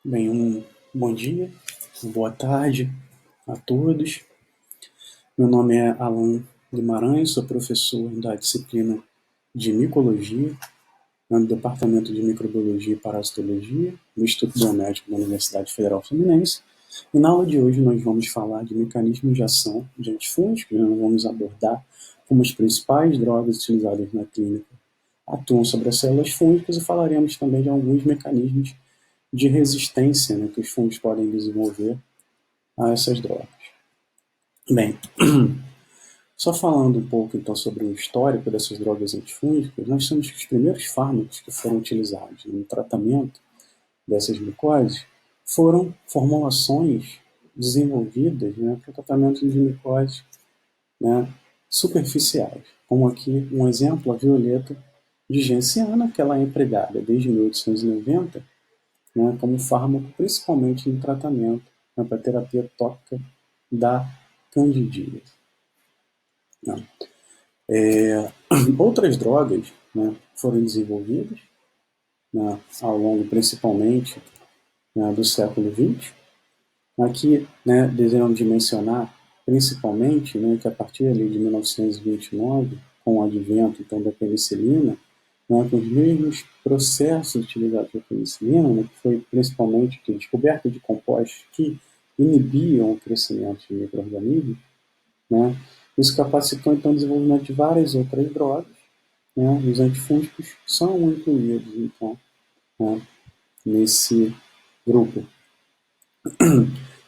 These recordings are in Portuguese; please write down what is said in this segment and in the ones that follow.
Bem, um bom dia, uma boa tarde a todos. Meu nome é Alan Guimarães, sou professor da disciplina de Micologia, no Departamento de Microbiologia e Parasitologia, no Instituto Biomédico da Universidade Federal Fluminense. E na aula de hoje nós vamos falar de mecanismos de ação de antifúngicos, nós vamos abordar como as principais drogas utilizadas na clínica atuam sobre as células fúngicas e falaremos também de alguns mecanismos de resistência, né, que os fungos podem desenvolver a essas drogas. Bem, só falando um pouco então sobre o histórico dessas drogas antifúngicas, nós temos que os primeiros fármacos que foram utilizados no tratamento dessas micoses foram formulações desenvolvidas, né, para o tratamento de micoses, né, superficiais. Como aqui um exemplo, a violeta de genciana, que ela é empregada desde 1890, né, como fármaco principalmente no tratamento, né, para terapia tópica da candidíase. Né. Outras drogas, né, foram desenvolvidas, né, ao longo principalmente, né, do século XX. Aqui, né, desejamos mencionar principalmente, né, que a partir ali de 1929, com o advento então da penicilina, né, com os mesmos processos utilizados pela penicilina, né, que foi principalmente a descoberta de compostos que inibiam o crescimento de micro-organismos, né, isso capacitou então o desenvolvimento de várias outras drogas, né, os antifúngicos são incluídos então, né, nesse grupo.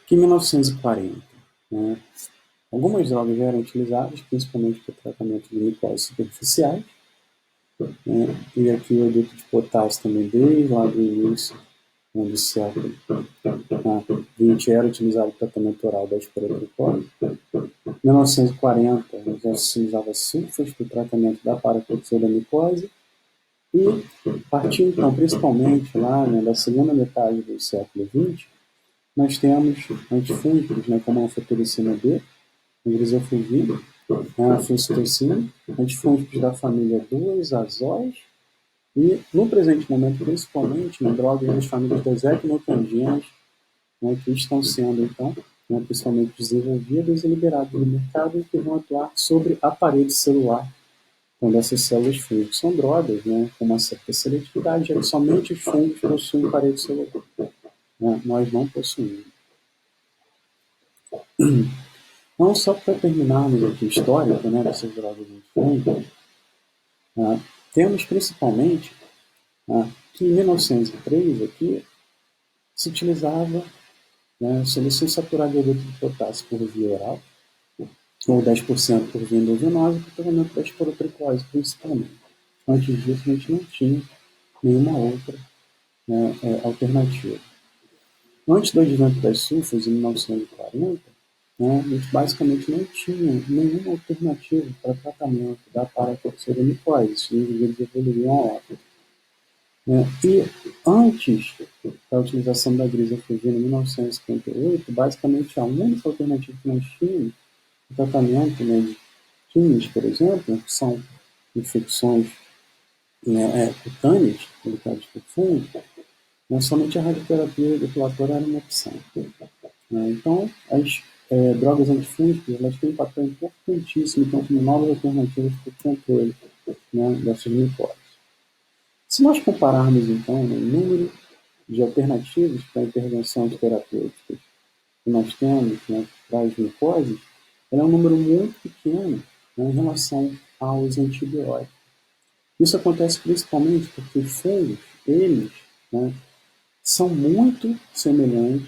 Que em 1940, né, algumas drogas já eram utilizadas, principalmente para o tratamento de micoses superficiais, né, e aqui o iodeto de potássio também, desde lá do início, né, do século XX, era utilizado para tratamento oral da esporotricose. Em 1940, já se utilizava sulfas para o tratamento da parapexilomicose, e partindo então principalmente lá, né, da segunda metade do século XX, nós temos antifúngicos, né, como a anfotericina B, a grisofulvina, a flucitocina, antifúngicos da família 2, azóis, e no presente momento, principalmente, né, drogas das famílias das ecnocandinas, né, que estão sendo, então, né, principalmente desenvolvidas e liberadas no mercado e que vão atuar sobre a parede celular, quando essas células fúngicas são drogas, né, com uma certa seletividade, já que somente os fungos possuem parede celular. Né, nós não possuímos. Então, só para terminarmos aqui a história, né, dessas drogas antifúngicas, temos principalmente que em 1903 aqui se utilizava, né, solução saturada de iodeto de potássio por via oral, ou 10% por via endovenosa, para o tratamento da esporotricose principalmente. Antes disso, a gente não tinha nenhuma outra, né, alternativa. Antes do advento das sulfas, em 1940, né, a gente basicamente não tinha nenhuma alternativa para tratamento da paratoxeromicose. Os indivíduos evoluíam a óbito. Né? E antes da utilização da grisofulvina em 1958, basicamente a única alternativa que nós tínhamos no tratamento, né, de químicos, por exemplo, que são infecções, né, cutâneas, causadas por fungo, né, somente a radioterapia depilatória era uma opção. Né? Então, as drogas antifúngicas elas têm um papel importantíssimo então, como novas alternativas para o controle, né, dessas micoses. Se nós compararmos, então, né, o número de alternativas para intervenções terapêuticas que nós temos, né, para as micoses, é um número muito pequeno, né, em relação aos antibióticos. Isso acontece principalmente porque os fungos, eles, né, são muito semelhantes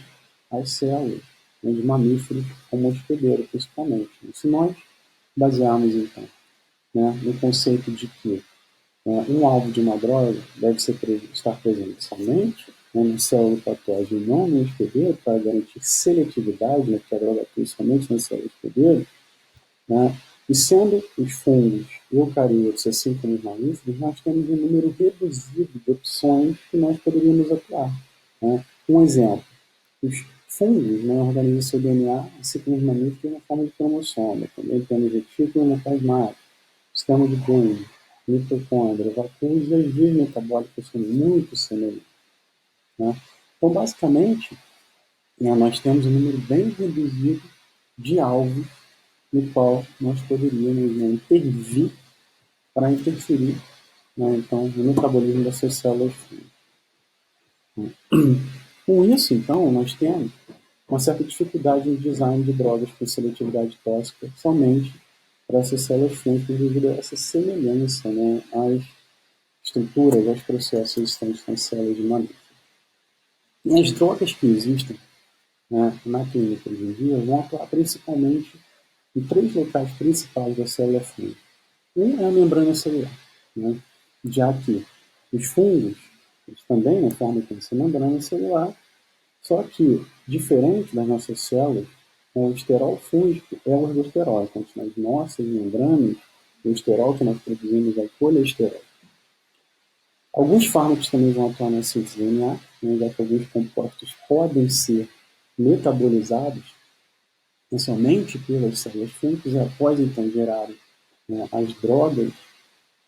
às células, né, de mamíferos como o hospedeiro, principalmente. Se nós basearmos, então, né, no conceito de que um alvo de uma droga deve estar presente somente, né, na célula patógena e não no hospedeiro, para garantir seletividade, né, porque a droga atua somente na célula hospedeiro, né, e sendo os fungos eucariotos, assim como os mamíferos, nós temos um número reduzido de opções que nós poderíamos atuar. Né. Um exemplo, os fungos, né, organizam seu DNA, assim como os mamíferos, na forma de cromossoma. Também temos retículo endoplasmático, sistema de Golgi, mitocôndria, vacúolos e as vias metabólicas são muito semelhantes. Né? Então, basicamente, nós temos um número bem reduzido de alvos no qual nós poderíamos intervir para interferir, então, no metabolismo dessas células fúngicas. Com isso, então, nós temos uma certa dificuldade no design de drogas com seletividade tóxica somente para essas células fúngicas devido a essa semelhança às estruturas, aos processos existentes nas células de mamíferos. E as drogas que existem na clínica hoje em dia vão atuar principalmente em 3 locais principais da célula fúngica. Um é a membrana celular, já que os fungos eles também formam essa membrana celular, só que, diferente das nossas células, o esterol fúngico é o ergosterol. Então, nas nossas membranas, o esterol que nós produzimos é o colesterol. Alguns fármacos também vão atuar na síntese de DNA, já que alguns compostos podem ser metabolizados somente pelas células fúngicas e após então gerarem as drogas,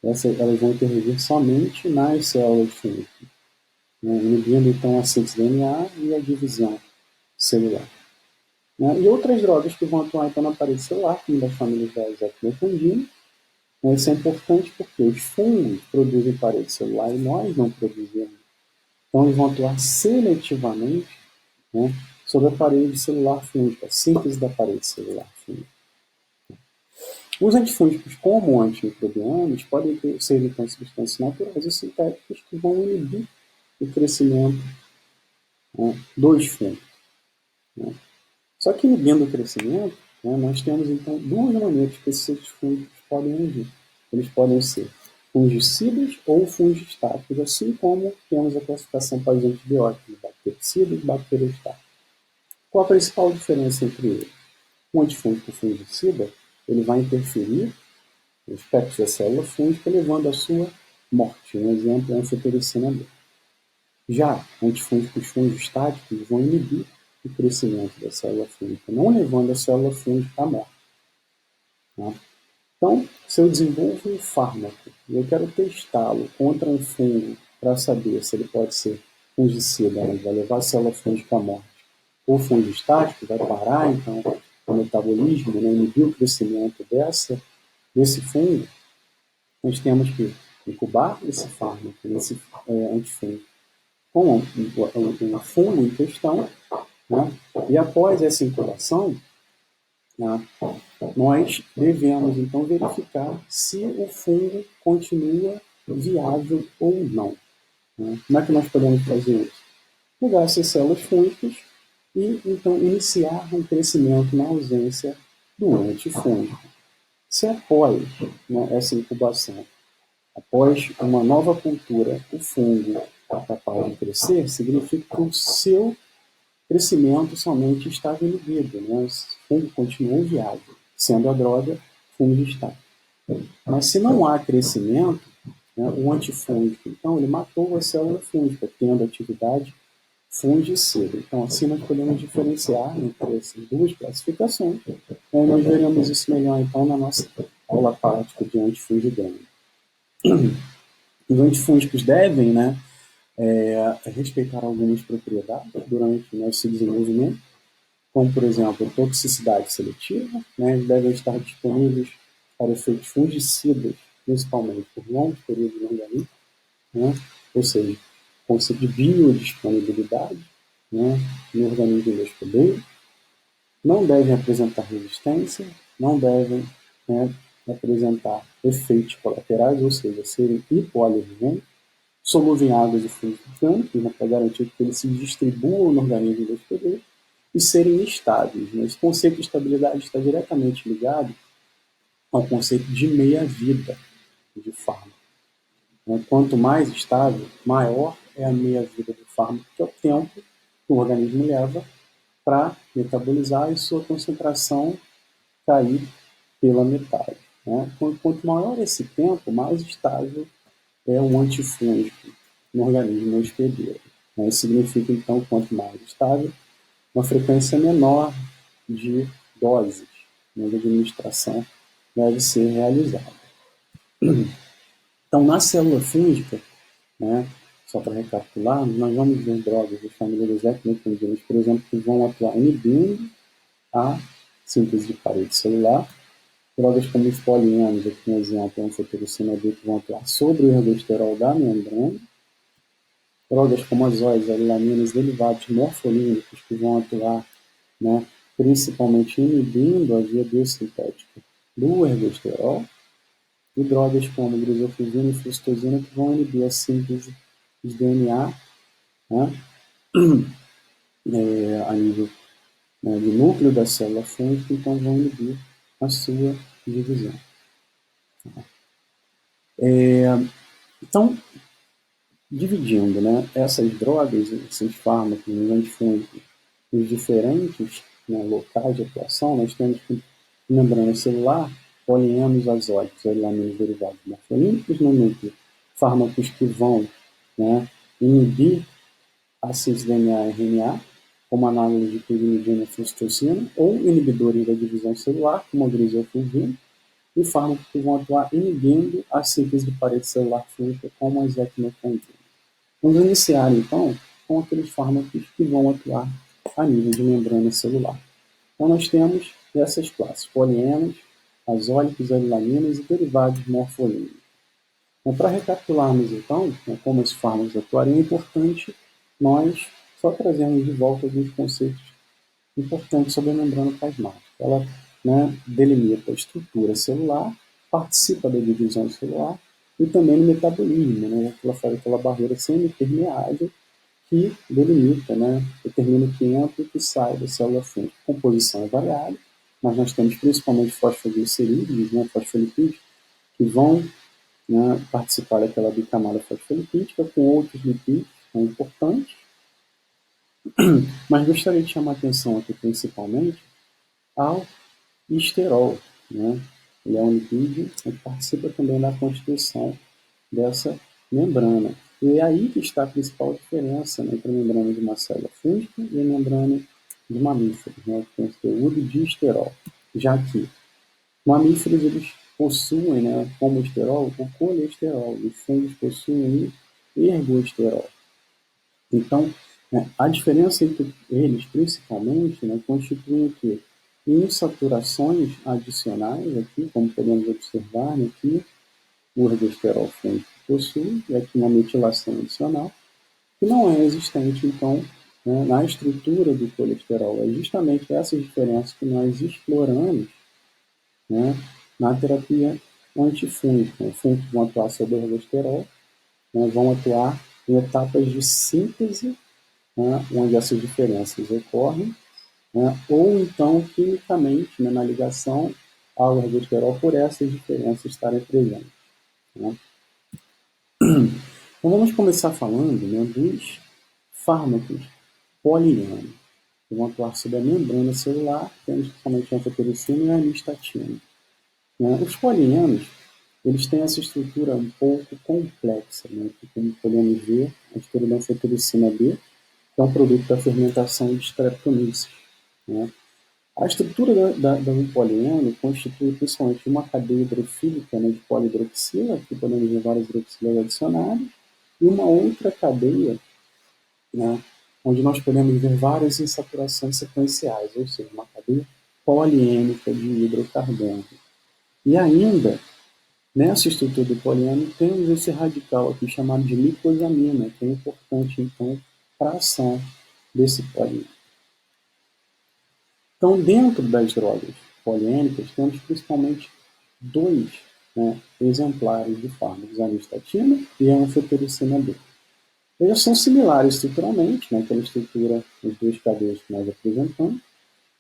elas vão intervir somente nas células fúngicas, inibindo então a síntese de DNA e a divisão celular. E outras drogas que vão atuar então na parede celular, como das famílias da ecmocandina. Isso é importante porque os fungos produzem parede celular e nós não produzimos. Então, eles vão atuar seletivamente sobre a parede celular fúngica, a síntese da parede celular fúngica. Os antifúngicos, como antimicrobianos, podem ser então substâncias naturais ou sintéticas que vão inibir o crescimento dos fungos. Só que inibindo o crescimento, nós temos então 2 maneiras que esses fungos podem agir. Eles podem ser fungicidas ou fungistáticos, assim como temos a classificação para os antibióticos, bactericidas e bacteriostáticos. Qual a principal diferença entre eles? Um antifúngico fungicida, ele vai interferir no espectro da célula fúngica, levando à sua morte. Um exemplo é a anfotericina B. Já antifúngicos fungistáticos vão inibir o crescimento da célula fúngica, não levando a célula fúngica à morte. Então, se eu desenvolvo um fármaco e eu quero testá-lo contra um fungo para saber se ele pode ser fungicida, vai levar a célula fúngica à morte, ou fungistático, vai parar então o metabolismo, inibir o crescimento desse fungo, nós temos que incubar esse fármaco, esse antifúngico, com o fungo em questão, e após essa incubação, nós devemos então verificar se o fungo continua viável ou não. Como é que nós podemos fazer isso? Pegar essas células fúngicas e então iniciar um crescimento na ausência do antifúngico. Se após essa incubação, após uma nova cultura, o fungo é capaz de crescer, significa que o seu crescimento somente estava inibido, o fungo continuou viável, sendo a droga fungistática. Mas se não há crescimento, o antifúngico, então ele matou a célula fúngica, tendo atividade fungicida. Então, assim nós podemos diferenciar entre essas 2 classificações. Nós veremos isso melhor então na nossa aula prática de antifungigama. Os antifúngicos devem respeitar algumas propriedades durante esse desenvolvimento, como, por exemplo, toxicidade seletiva. Eles devem estar disponíveis para efeitos fungicidas, principalmente por longos períodos no organismo, ou seja, conceito de biodisponibilidade no organismo do hospedeiro. Não devem apresentar resistência, não devem apresentar efeitos colaterais, ou seja, serem hipoalergênicos, solúvel em águas e fluidos orgânicos, para garantir que eles se distribuam no organismo do hospedeiro, e serem estáveis. Esse conceito de estabilidade está diretamente ligado ao conceito de meia-vida de fármaco. Quanto mais estável, maior é a meia-vida do fármaco, que é o tempo que o organismo leva para metabolizar e sua concentração cair pela metade. Quanto maior esse tempo, mais estável é um antifúngico no organismo hospedeiro. Isso significa, então, quanto mais estável, uma frequência menor de doses de administração deve ser realizada. Então, na célula fúngica, só para recapitular, nós vamos ver drogas da família das ecmecandinas, por exemplo, que vão atuar inibindo a síntese de parede celular. Drogas como os polianos, aqui um exemplo, é um anfotericina B, que vão atuar sobre o ergosterol da membrana. Drogas como azóis, arilaminas, derivados morfolínicos, que vão atuar, né, principalmente inibindo a via biosintética do ergosterol. E drogas como grisofulvina e flucitosina, que vão inibir a síntese de DNA, né, a nível, né, de núcleo da célula fúngica, então vão inibir a sua divisão. Então, dividindo, né, essas drogas, esses fármacos, os antifúngicos, os diferentes, né, locais de atuação, nós temos membrana celular, polienos azólicos, arilaminos derivados morfolínicos no núcleo, fármacos que vão, né, inibir a síntese DNA e RNA, como análogo de pirimidina e flucitocina, ou inibidores da divisão celular, como a grisofulvina, e fármacos que vão atuar inibindo a síntese de parede celular fúngica, como as ecmecandinas. Vamos iniciar, então, com aqueles fármacos que vão atuar a nível de membrana celular. Então, nós temos essas classes, polienos, azólicos, arilaminas e derivados morfolínicos. Então, para recapitularmos, então, né, como esses fármacos atuariam, é importante nós só trazermos de volta alguns conceitos importantes sobre a membrana plasmática. Ela, né, delimita a estrutura celular, participa da divisão celular e também no metabolismo, né, ela faz aquela barreira semipermeável que delimita, né, determina o que entra e o que sai da célula fúngica. A composição é variável, mas nós temos principalmente fosfoglicerídeos, né, fosfolipídios, que vão, né, participar daquela bicamada fosfolipídica com outros lipídios que são importantes. Mas gostaria de chamar a atenção aqui principalmente ao esterol, né? Ele é um lipídio que participa também da constituição dessa membrana. E é aí que está a principal diferença, né, entre a membrana de uma célula fúngica e a membrana de mamíferos, né, que tem o conteúdo de esterol. Já que mamíferos eles possuem, né, como esterol, o colesterol, e os fungos possuem o ergosterol. Então, né, a diferença entre eles, principalmente, né, constitui o quê? Insaturações adicionais, aqui, como podemos observar, né, que o ergosterol fúngico possui, e aqui uma metilação adicional, que não é existente, então, né, na estrutura do colesterol. É justamente essas diferenças que nós exploramos, né, na terapia antifúngica. Os fúngicos vão atuar sobre o ergosterol, né, vão atuar em etapas de síntese, né, onde essas diferenças ocorrem, né, ou então quimicamente, né, na ligação ao ergosterol por essas diferenças estarem presentes. Né. Então vamos começar falando, né, dos fármacos polianos, que vão atuar sobre a membrana celular, temos principalmente a anfotericina e a anistatina. Né. Os polianos, eles têm essa estrutura um pouco complexa, né, que, como podemos ver, a estrutura da anfotericina B, que é um produto da fermentação de Streptomyces. Né. A estrutura do polieno constitui principalmente uma cadeia hidrofílica, né, de polihidroxila, que podemos ver várias hidroxilas adicionadas, e uma outra cadeia, né, onde nós podemos ver várias insaturações sequenciais, ou seja, uma cadeia poliênica de hidrocarbono. E ainda, nessa estrutura do polieno, temos esse radical aqui chamado de liposamina, que é importante, então, para a ação desse polieno. Então, dentro das drogas poliênicas, temos principalmente dois, né, exemplares de fármacos, a anistatina e a anfotericina B. Eles são similares estruturalmente, né, pela estrutura das duas cadeias que nós apresentamos,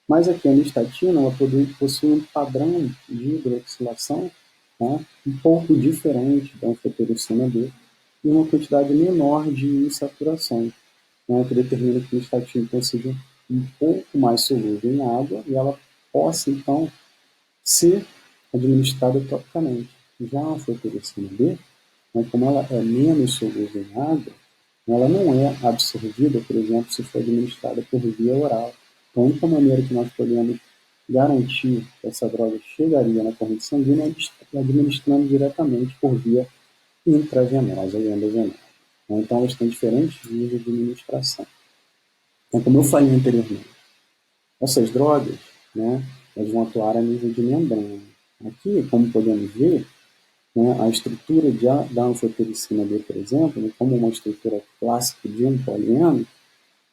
mas aqui a anistatina ela possui um padrão de hidroxilação, né, um pouco diferente da anfotericina B e uma quantidade menor de insaturações, né, que determina que a anistatina então, seja um pouco mais solúvel em água e ela possa, então, ser administrada topicamente. Já a anfotericina B, né, como ela é menos solúvel em água, ela não é absorvida, por exemplo, se for administrada por via oral. Então, a única maneira que nós podemos garantir que essa droga chegaria na corrente sanguínea é administrando diretamente por via intravenosa e endovenosa. Né? Então, elas têm diferentes níveis de administração. Então, como eu falei anteriormente, essas drogas, né, elas vão atuar a nível de membrana. Aqui, como podemos ver, né, a estrutura da anfotericina B, por exemplo, né, como uma estrutura clássica de um polieno,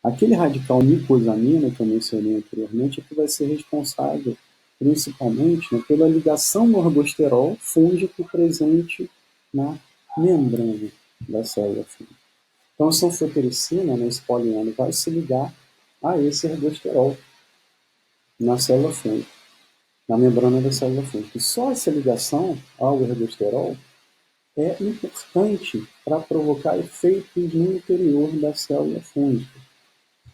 aquele radical nicosamina que eu mencionei anteriormente é que vai ser responsável principalmente, né, pela ligação no ergosterol fúngico presente na membrana da célula fúngica. Então, a sulfotericina, né, esse polieno, vai se ligar a esse ergosterol na célula fúngica, na membrana da célula fúngica. E só essa ligação ao ergosterol é importante para provocar efeitos no interior da célula fúngica.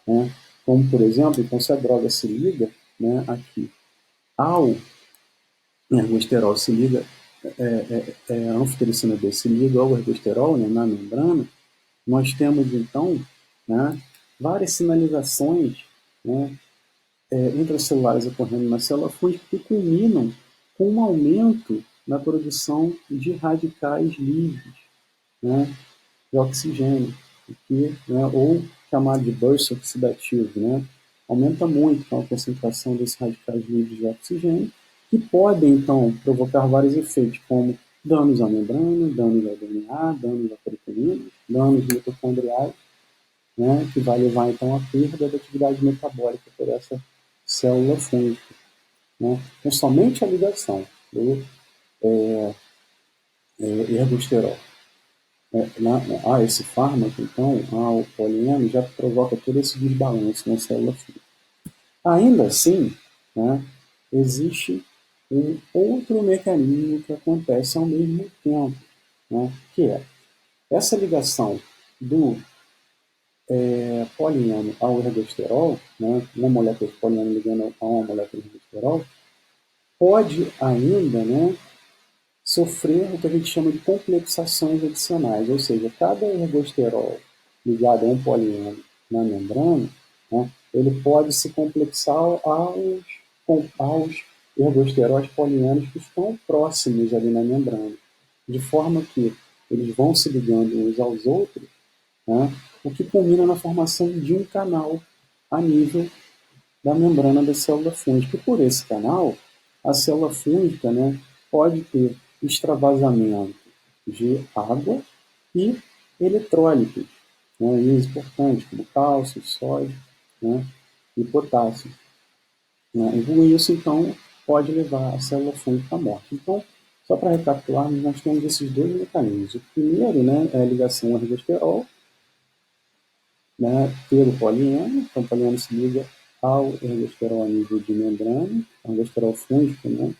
Né? Como, por exemplo, então, se a droga se liga, né, aqui ao ergosterol, se liga, a anfotericina B se liga ao ergosterol, né, na membrana, nós temos, então, né, várias sinalizações, né, intracelulares ocorrendo na célula fúngica que culminam com um aumento na produção de radicais livres, né, de oxigênio, que, né, ou chamado de burst oxidativo, né, aumenta muito então, a concentração desses radicais livres de oxigênio, que podem, então, provocar vários efeitos, como danos à membrana, danos ao DNA, danos à proteína, danos mitocondriais, né, que vai levar, então, à perda da atividade metabólica por essa célula fúngica. Né? Então, somente a ligação do ergosterol a esse fármaco, então, ao polieno, já provoca todo esse desbalanço na célula fúngica. Ainda assim, né, existe um outro mecanismo que acontece ao mesmo tempo, né, que é essa ligação do polieno ao ergosterol, né, uma molécula de polieno ligando a uma molécula de ergosterol, pode ainda, né, sofrer o que a gente chama de complexações adicionais, ou seja, cada ergosterol ligado a um polieno na membrana, né, ele pode se complexar aos ergosteróis polienos que estão próximos ali na membrana, de forma que eles vão se ligando uns aos outros, né, o que culmina na formação de um canal a nível da membrana da célula fúngica. E por esse canal, a célula fúngica, né, pode ter extravasamento de água e eletrólitos, né, íons importantes, como cálcio, sódio, né, e potássio. Né, e com isso, então, pode levar a célula fúngica à morte. Então, só para recapitular, nós temos esses dois mecanismos. O primeiro, né, é a ligação ao ergosterol, né, pelo polieno, então o polieno se liga ao ergosterol a nível de membrana, ergosterol fúngico, né,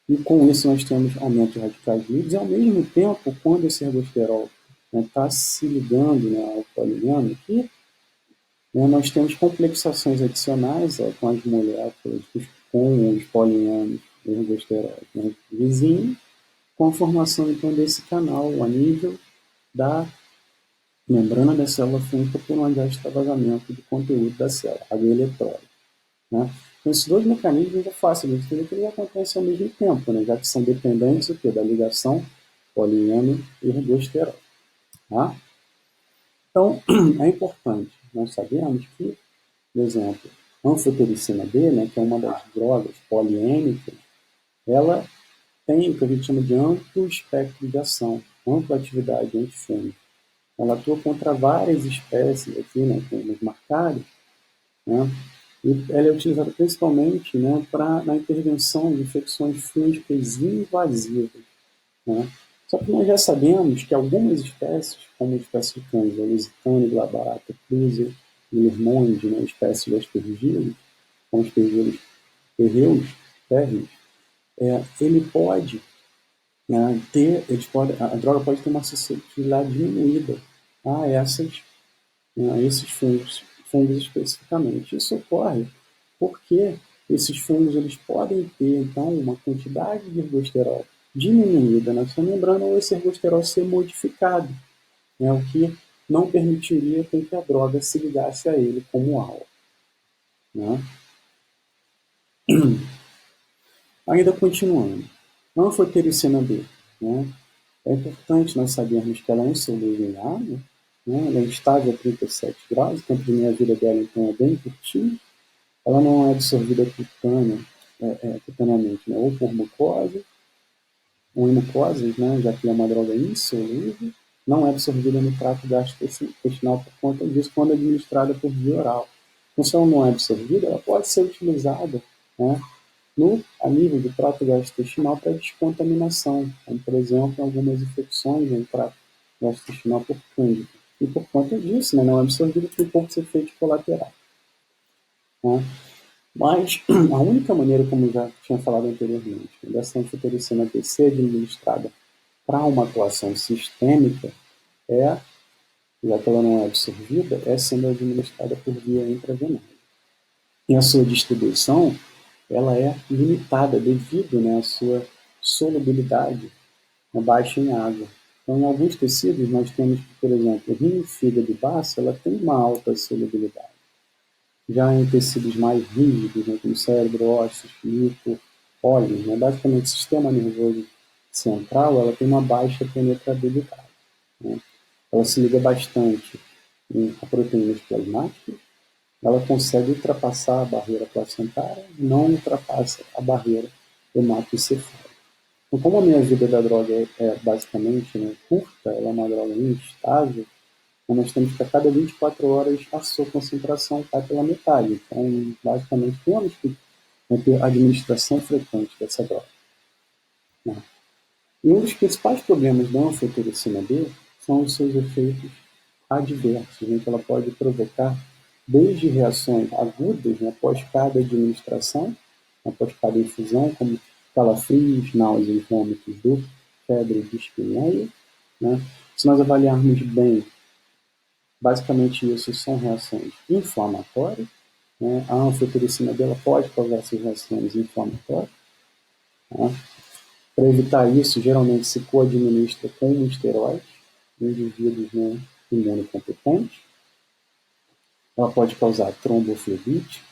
e com isso nós temos aumento de radicais livres, e ao mesmo tempo, quando esse ergosterol está, né, se ligando, né, ao polieno aqui, né, nós temos complexações adicionais com as moléculas, com os polienos ergosteróis, né, vizinhos, com a formação então desse canal a nível da membrana da célula fúngica por onde há extravasamento de conteúdo da célula, água e eletrólise. Né? Então, esses dois mecanismos é fácil de entender que eles acontecem ao mesmo tempo, né? Já que são dependentes da ligação polieno e ergosterol. Tá? Então, é importante, nós sabemos que, por exemplo, a anfotericina B, né, que é uma das drogas poliênicas, ela tem o que a gente chama de amplo espectro de ação, ampla atividade antifúngica. Ela atua contra várias espécies aqui, né, como os marcados, né, e ela é utilizada principalmente, né, na intervenção de infecções fúngicas invasivas. Né. Só que nós já sabemos que algumas espécies, como a espécie de câncer, lusitano, glabarata, cruzi, lermonde, né, espécies de aspergilos, como aspergilos terreus, térreos, ele pode, né, a droga pode ter uma suscetibilidade diminuída a esses fungos especificamente. Isso ocorre porque esses fungos eles podem ter, então, uma quantidade de ergosterol diminuída na sua membrana ou esse ergosterol ser modificado, né, o que não permitiria que a droga se ligasse a ele como álcool. Né? Ainda continuando, a anfotericina B, né, É importante nós sabermos que ela é insolúvel em água, né? Ela é estável a 37 graus, o tempo de meia-vida dela então é bem curtinho, ela não é absorvida cutaneamente, né? Ou por mucosa, ou em mucosas, né? Já que é uma droga insolúvel, não é absorvida no trato gastrointestinal por conta disso, quando administrada por via oral. Então, se ela não é absorvida, ela pode ser utilizada, né, a nível do trato gastrointestinal para descontaminação, como, por exemplo, algumas infecções no trato gastrointestinal por cândida. E por conta disso, né, não é absorvida, tem poucos efeitos colaterais. Né? Mas a única maneira, como eu já tinha falado anteriormente, dessa anfotericina B ser administrada para uma atuação sistêmica é, já que ela não é absorvida, é sendo administrada por via intravenosa. E a sua distribuição ela é limitada devido, né, à sua solubilidade, né, baixa em água. Então, em alguns tecidos, nós temos, por exemplo, rim, fígado e baço, ela tem uma alta solubilidade. Já em tecidos mais rígidos, né, como cérebro, ossos, lipo, óleo, né, basicamente o sistema nervoso central, ela tem uma baixa penetrabilidade. Né? Ela se liga bastante a proteínas plasmáticas, ela consegue ultrapassar a barreira placentária, não ultrapassa a barreira hematoencefálica. Então, como a minha vida da droga é basicamente, né, curta, ela é uma droga instável, então nós temos que a cada 24 horas a sua concentração cai pela metade. Então, basicamente, temos que ter administração frequente dessa droga. Né? E um dos principais problemas da anfotericina B são os seus efeitos adversos, né, que ela pode provocar desde reações agudas, né, após cada administração, após cada infusão, como calafrios, náuseas, vômitos, dor, febre, dispneia. Né? Se nós avaliarmos bem, basicamente isso são reações inflamatórias. Né? A anfotericina dela pode causar essas reações inflamatórias. Né? Para evitar isso, geralmente se co-administra com esteroides em indivíduos, né, imunocompetentes. Ela pode causar tromboflebite,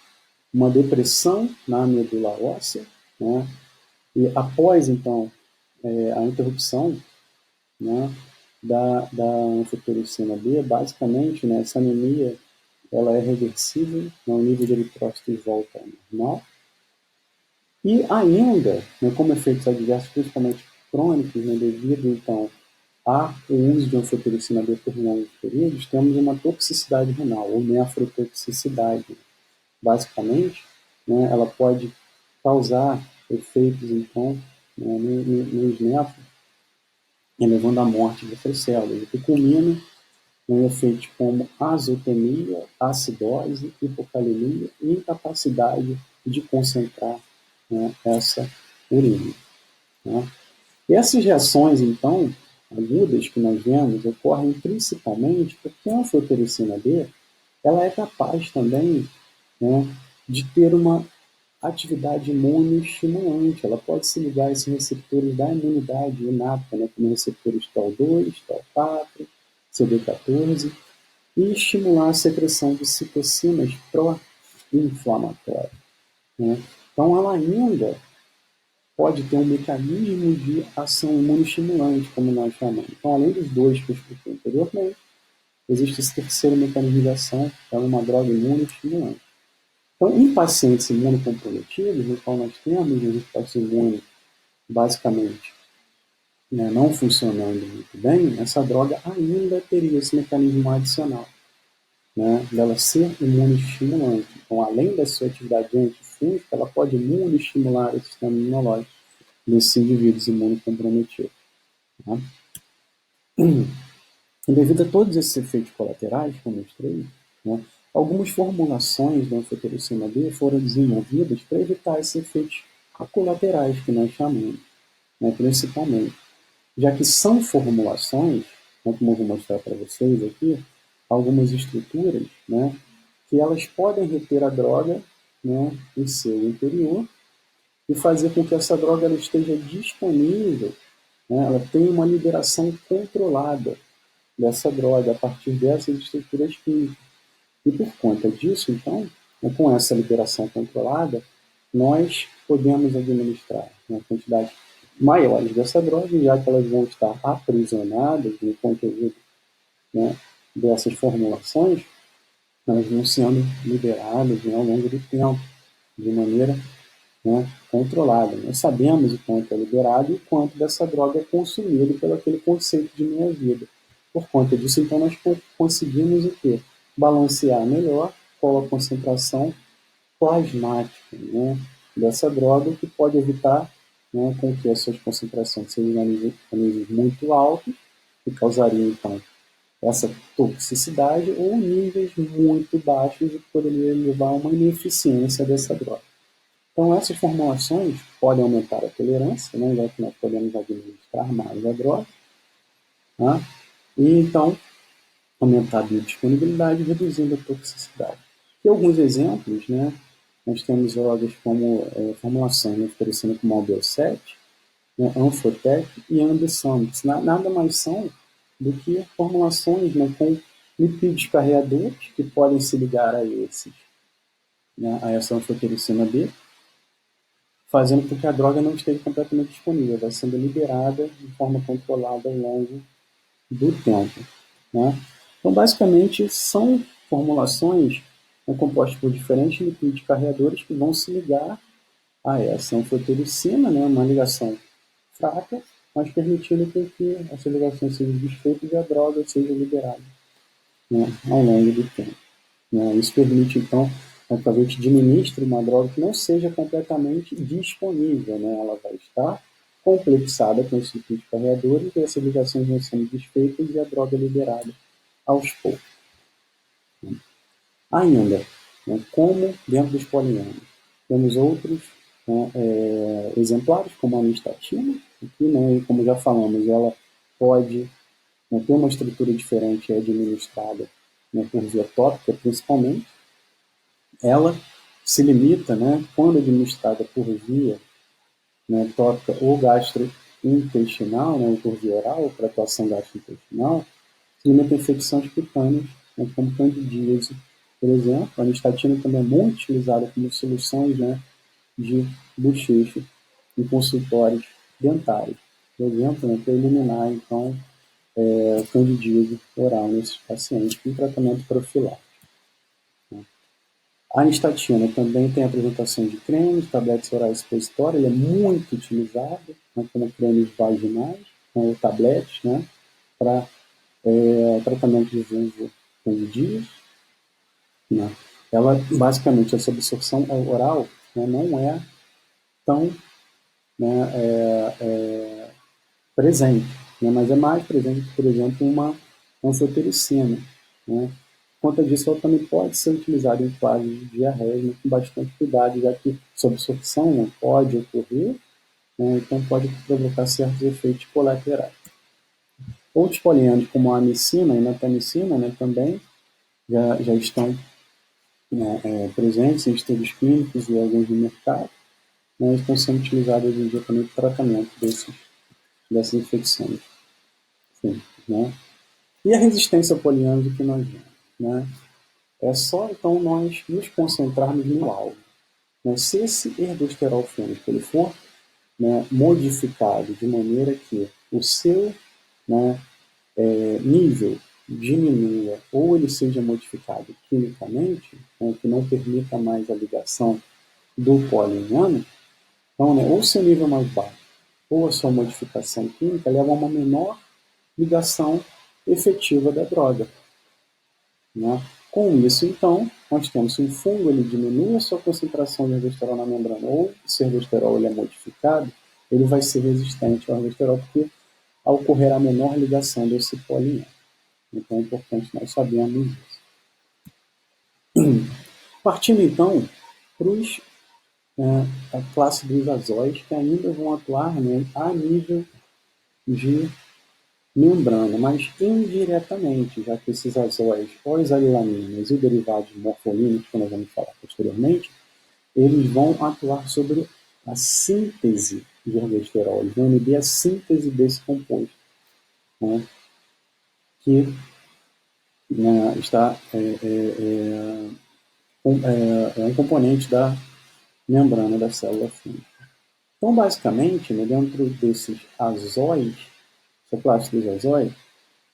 uma depressão na medula óssea, né? E após, então, a interrupção, né, da anfotericina B, basicamente, né, essa anemia ela é reversível, né, o nível de eritrócitos volta ao normal. E ainda, né, como efeitos adversos, principalmente crônicos, né, devido, então, ao uso de anfotericina B por longos períodos, temos uma toxicidade renal, ou nefrotoxicidade. Basicamente, né, ela pode causar efeitos, então, né, nos néfrons, levando à morte dessas células, o que culmina em efeitos como azotemia, acidose, hipocalemia e incapacidade de concentrar, né, essa urina. Né? E essas reações, então, agudas que nós vemos, ocorrem principalmente porque a anfotericina B ela é capaz também, né, de ter uma atividade imunoestimulante. Ela pode se ligar a esses receptores da imunidade inata, né, como receptores TAL2, TAL4, CD14, e estimular a secreção de citocinas pró-inflamatórias. Né? Então, ela ainda pode ter um mecanismo de ação imunoestimulante, como nós chamamos. Então, além dos dois que eu expliquei anteriormente, existe esse terceiro mecanismo de ação, que é uma droga imunoestimulante. Então, em pacientes imunocomprometidos, no qual nós temos a resposta imune, basicamente, né, não funcionando muito bem, essa droga ainda teria esse mecanismo adicional, né, dela ser imunoestimulante. Então, além da sua atividade antifúngica, ela pode imunoestimular o sistema imunológico desses indivíduos imunocomprometidos. Tá? E devido a todos esses efeitos colaterais que eu mostrei, né, algumas formulações da anfotericina B foram desenvolvidas para evitar esses efeitos colaterais que nós chamamos, né, principalmente, já que são formulações, né, como eu vou mostrar para vocês aqui, algumas estruturas, né, que elas podem reter a droga, né, em seu interior e fazer com que essa droga ela esteja disponível, né, ela tenha uma liberação controlada dessa droga a partir dessas estruturas químicas. E por conta disso, então, com essa liberação controlada, nós podemos administrar uma quantidade maiores dessa droga, já que elas vão estar aprisionadas no conteúdo, né, dessas formulações, elas vão sendo liberadas, né, ao longo do tempo, de maneira, né, controlada. Nós sabemos o quanto é liberado e o quanto dessa droga é consumido pelo aquele conceito de meia-vida. Por conta disso, então, nós conseguimos o quê? Balancear melhor qual a concentração plasmática, né, dessa droga, que pode evitar, né, com que as suas concentrações sejam a níveis muito altos, que causariam, então, essa toxicidade, ou níveis muito baixos, que poderia levar a uma ineficiência dessa droga. Então, essas formulações podem aumentar a tolerância, né, já que nós podemos administrar mais a droga, né, e então aumentar a biodisponibilidade, reduzindo a toxicidade. E alguns exemplos, né, nós temos drogas como formulações, né, oferecendo como Albiosec, né, Anfotec e Ambisomix. Nada mais são do que formulações, né, com lipídios carreadores que podem se ligar a esses, né, a essa anfotericina B, fazendo com que a droga não esteja completamente disponível, vai sendo liberada de forma controlada ao longo do tempo, né? Então, basicamente, são formulações, né, compostas por diferentes lipídios carreadores que vão se ligar a essa anfotericina, né, uma ligação fraca, mas permitindo que essa ligação seja desfeita e a droga seja liberada, né, ao longo do tempo, né? Isso permite, então, que a gente administre uma droga que não seja completamente disponível, né? Ela vai estar complexada com esse tipo de carreadores e essas ligações vão sendo desfeitas e a droga é liberada aos poucos. Ainda, né, como dentro dos polianos, temos outros, né, exemplares, como a anistatina, aqui, né, e como já falamos, ela pode, né, ter uma estrutura diferente, é administrada, né, por via tópica, principalmente. Ela se limita, né, quando administrada por via, né, tópica ou gastrointestinal, né, por via oral, para atuação gastrointestinal, se limita a infecções cutâneas, né, como candidíase, por exemplo. A anistatina também é muito utilizada como soluções, né, de bochecho em consultórios dentários, por exemplo, né, para eliminar, então, candidíase oral nesses pacientes em tratamento profilático. A anistatina também tem a apresentação de cremes, tabletes orais supositórios, ele é muito utilizado, né, como cremes vaginais, ou tabletes, né, para tratamento de vulva candidíase, né. Ela, basicamente, essa absorção oral, né, não é tão, né, presente, né, mas é mais presente que, por exemplo, uma anfotericina, né. Por conta disso, ela também pode ser utilizada em quadros de diarreia, né, com bastante cuidado, já que sua absorção, né, pode ocorrer, né, então pode provocar certos efeitos colaterais. Outros polianos, como a amicina e natamicina, né, também já estão, né, presentes em estudos clínicos e alguns no mercado, né, estão sendo utilizados hoje em dia também para tratamento dessas infecções. Sim, né? E a resistência a polianos, o que nós vemos, né? É só, então, nós nos concentrarmos no alvo, né? Se esse ergosterol fênico ele for, né, modificado de maneira que o seu, né, nível diminua ou ele seja modificado quimicamente, né, que não permita mais a ligação do poliiano, então, né, ou seu nível mais baixo ou a sua modificação química leva a uma menor ligação efetiva da droga, né? Com isso, então, nós temos que o fungo ele diminui a sua concentração de ergosterol na membrana, ou se o ergosterol ele é modificado, ele vai ser resistente ao ergosterol, porque ocorrerá a menor ligação desse poliiano. Então é importante nós sabermos isso. Partindo então para a classe dos azóis, que ainda vão atuar, né, a nível de membrana, mas indiretamente, já que esses azóis, oxalilaminas e derivados morfolínicos, que nós vamos falar posteriormente, eles vão atuar sobre a síntese de ergosterol, eles vão inibir a síntese desse composto, né, que, né, é um componente da membrana da célula fúngica. Então, basicamente, né, dentro desses azóis, essa classe dos azóis,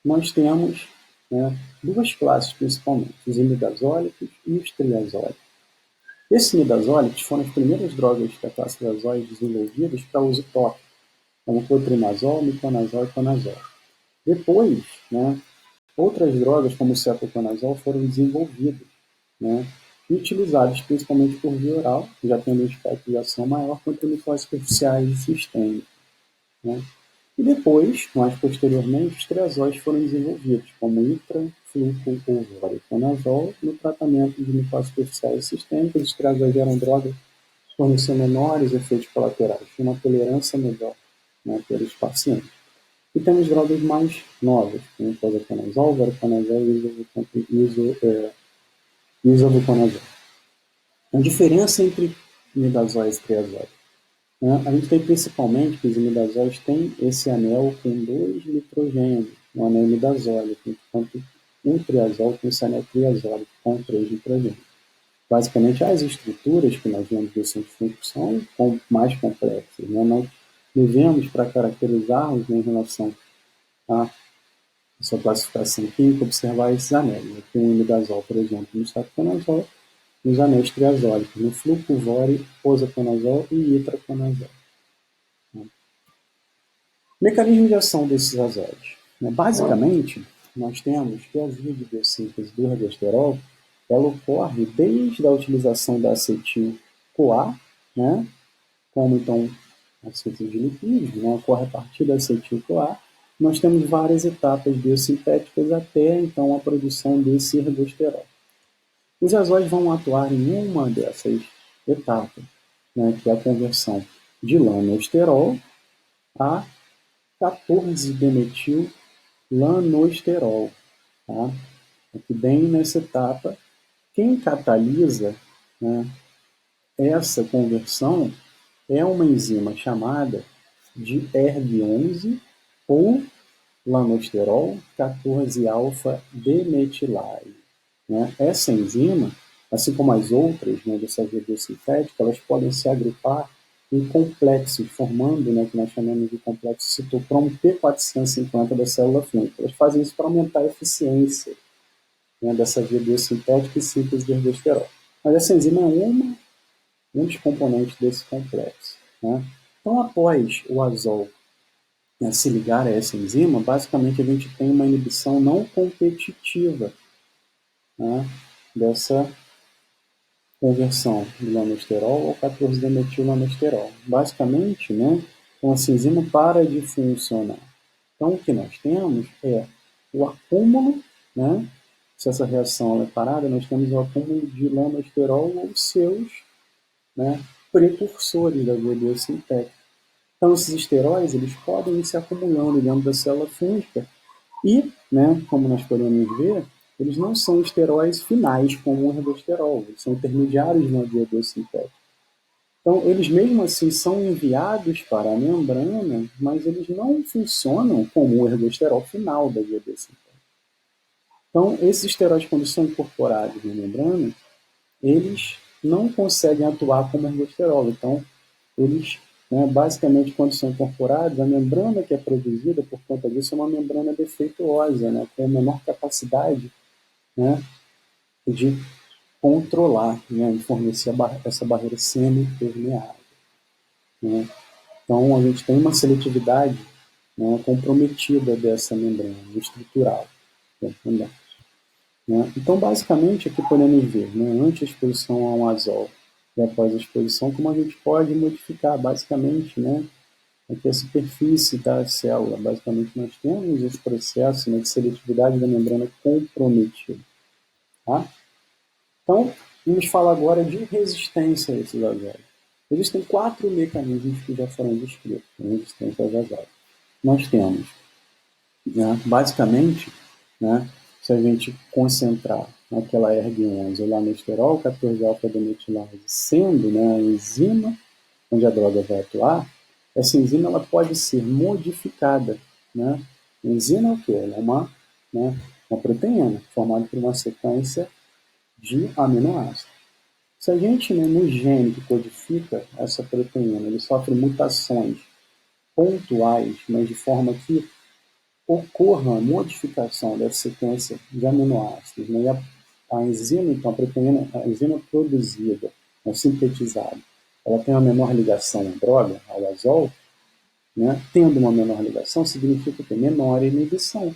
nós temos, né, duas classes principalmente, os imidazólicos e os triazólicos. Esses imidazólicos foram as primeiras drogas da classe dos azóis desenvolvidas para uso tópico, como clotrimazol, miconazol e conazol. Depois, né, outras drogas, como o cetoconazol, foram desenvolvidas, né, e utilizadas principalmente por via oral, já tendo um espectro de ação maior contra micoses superficiais e sistêmicas. Né? E depois, mais posteriormente, os triazóis foram desenvolvidos, como itra, fluco ou voriconazol, no tratamento de micoses superficiais e sistêmicas. Os triazóis eram drogas que forneciam menores efeitos colaterais, uma tolerância melhor, né, pelos pacientes. E temos drogas mais novas, como posaconazol, voriconazol e isovuconazol. A diferença entre imidazóis e triazóis. Né? A gente tem principalmente que os imidazóis têm esse anel com 2 nitrogênios, um anel imidazólico, enquanto um triazol tem esse anel triazólico com 3 nitrogênios. Basicamente, as estruturas que nós vemos desse fungo são mais complexas. Né? Nós devemos, para caracterizarmos, né, em relação à sua classificação química, observar esses anéis. Aqui um imidazol, por exemplo, no cetoconazol, nos anéis triazólicos, no flucovore, posaconazol e itraconazol. Mecanismo de ação desses azóis. Basicamente, nós temos que a via de biossíntese do ergosterol ela ocorre desde a utilização da acetil-CoA, né, como então a síntese de lipídios, né, ocorre a partir da acetil-CoA. Nós temos várias etapas biossintéticas até então a produção desse ergosterol. Os azóis vão atuar em uma dessas etapas, né, que é a conversão de lanoesterol a 14-dimetil-lanoesterol. Tá? Aqui bem nessa etapa, quem catalisa, né, essa conversão é uma enzima chamada de ERG11 ou lanoesterol 14-alfa-demetilase. Né? Essa enzima, assim como as outras, né, dessa via biosintética, elas podem se agrupar em complexos, formando, né, que nós chamamos de complexo citocromo P450 da célula fúngica. Elas fazem isso para aumentar a eficiência, né, dessa via biosintética e síntese de ergosterol. Mas essa enzima é um dos componentes desse complexo. Né? Então, após o azol, né, se ligar a essa enzima, basicamente a gente tem uma inibição não competitiva, né, dessa conversão do lanoesterol ao 14-dimetil-lanoesterol. Basicamente, né, essa enzima para de funcionar. Então, o que nós temos é o acúmulo, né, se essa reação é parada, nós temos o acúmulo de lanoesterol ou seus, né, precursores da via biosintética. Então, esses esteróis eles podem ir se acumulando dentro da célula fúngica e, né, como nós podemos ver, eles não são esteróis finais, como o ergosterol, eles são intermediários na via biosintética. Então, eles mesmo assim são enviados para a membrana, mas eles não funcionam como o ergosterol final da via biosintética. Então, esses esteróides, quando são incorporados na membrana, eles não conseguem atuar como ergosterol. Então, eles, né, basicamente, quando são incorporados, a membrana que é produzida por conta disso é uma membrana defeituosa, né, com menor capacidade, né, de controlar, né, de fornecer essa barreira semi-permeável. Né. Então, a gente tem uma seletividade, né, comprometida dessa membrana estrutural. Né. Então, basicamente, aqui podemos ver, né, antes da exposição a um azol e após a exposição, como a gente pode modificar, basicamente, né, aqui a superfície da célula. Basicamente, nós temos esse processo, né, de seletividade da membrana comprometido. Tá? Então, vamos falar agora de resistência a esses azóis. Existem 4 mecanismos que já foram descritos em resistência aos azóis. Nós temos, né, basicamente, né, se a gente concentrar naquela erg11 ou lanoesterol, 14-alfa-demetilase, sendo, né, a enzima onde a droga vai atuar, essa enzima ela pode ser modificada. Né? A enzima é o quê? Ela é né, uma proteína formada por uma sequência de aminoácidos. Se a gente, né, no gene que codifica essa proteína, ele sofre mutações pontuais, mas de forma que ocorra a modificação da sequência de aminoácidos, né, e a enzima, então, a proteína, a enzima produzida, né, sintetizada, ela tem uma menor ligação à droga, ao azol, né, tendo uma menor ligação, significa que menor inibição.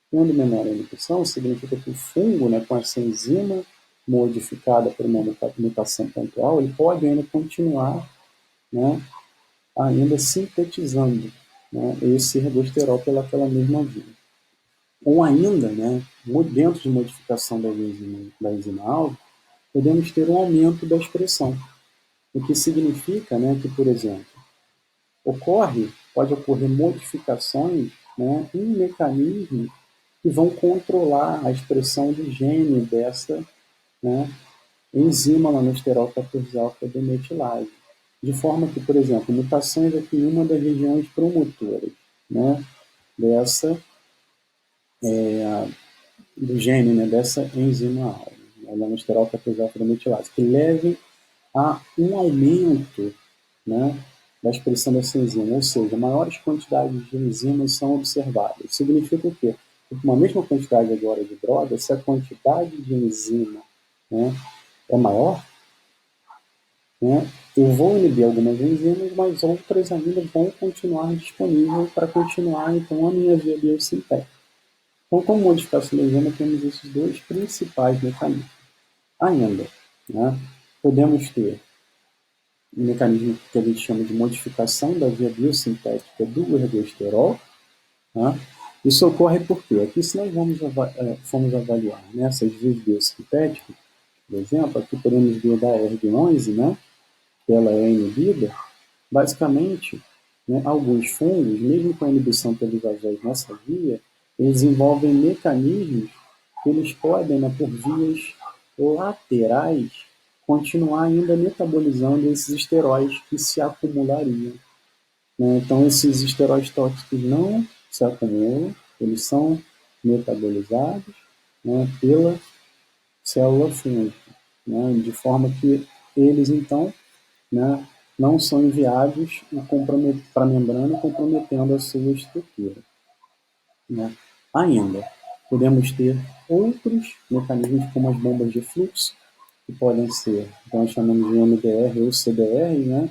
Tendo menor inibição, significa que o fungo, né, com essa enzima modificada por uma mutação pontual, ele pode ainda continuar, né, ainda sintetizando, né, esse ergosterol pelaquela mesma via. Ou ainda, né, dentro de modificação da enzima-alvo, podemos ter um aumento da expressão, o que significa, né, que, por exemplo, pode ocorrer modificações, né, em mecanismos que vão controlar a expressão de gene dessa, né, enzima lanosterol 14-alfa-demetilase. De forma que, por exemplo, mutações aqui em uma das regiões promotoras, né, dessa, do gene, né, dessa enzima-alvo, né, lanosterol 14-alfa-demetilase, que levem a um aumento, né, da expressão dessa enzima, ou seja, maiores quantidades de enzimas são observadas. Significa o quê? Que uma mesma quantidade agora de droga, se a quantidade de enzima, né, é maior, né, eu vou inibir algumas enzimas, mas outras ainda vão continuar disponíveis para continuar, então, a minha via biosintética. Então, com modificação da enzima, temos esses dois principais mecanismos. Ainda, né, podemos ter um mecanismo que a gente chama de modificação da via biosintética do ergosterol. Tá? Isso ocorre porque aqui, se nós formos avaliar, né, essas vias biosintéticas, por exemplo, aqui podemos ver da ERG11, né, que ela é inibida, basicamente, né, alguns fungos, mesmo com a inibição pelos azóis nessa via, eles envolvem mecanismos que eles podem, né, por vias laterais, continuar ainda metabolizando esses esteróides que se acumulariam. Né? Então, esses esteróides tóxicos não se acumulam, eles são metabolizados, né, pela célula fúngica, né, de forma que eles, então, né, não são enviados para a membrana, comprometendo a sua estrutura. Né? Ainda, podemos ter outros mecanismos, como as bombas de fluxo, que podem ser, então chamamos de MDR ou CDR, né?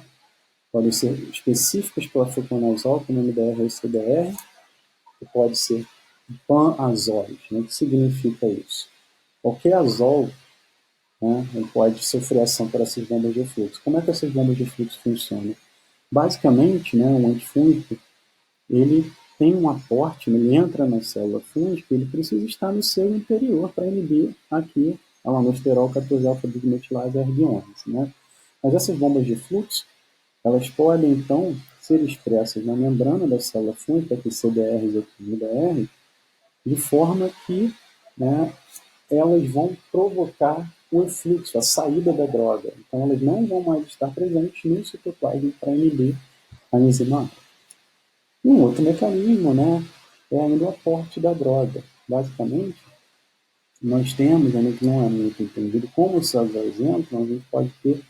Podem ser específicas para o fluconazol, como MDR ou CDR, que pode ser pan-azóis. Né? O que significa isso? Qualquer azol, né, ele pode sofrer ação por essas bombas de fluxo. Como é que essas bombas de fluxo funcionam? Basicamente, né, um antifúngico, ele tem um aporte, ele entra na célula fúngica, ele precisa estar no seu interior para inibir aqui a lanosterol 14-alfa-desmetilase ERG11. Né? Mas essas bombas de fluxo, elas podem, então, ser expressas na membrana da célula fúngica, aqui CDRs e aqui MDR, de forma que, né, elas vão provocar o efluxo, a saída da droga. Então, elas não vão mais estar presentes no citoplasma para inibir a enzima A. E um outro mecanismo, né, é ainda o aporte da droga. Basicamente, nós temos, ainda que não é muito entendido, como esses azóis entram, a gente pode ter,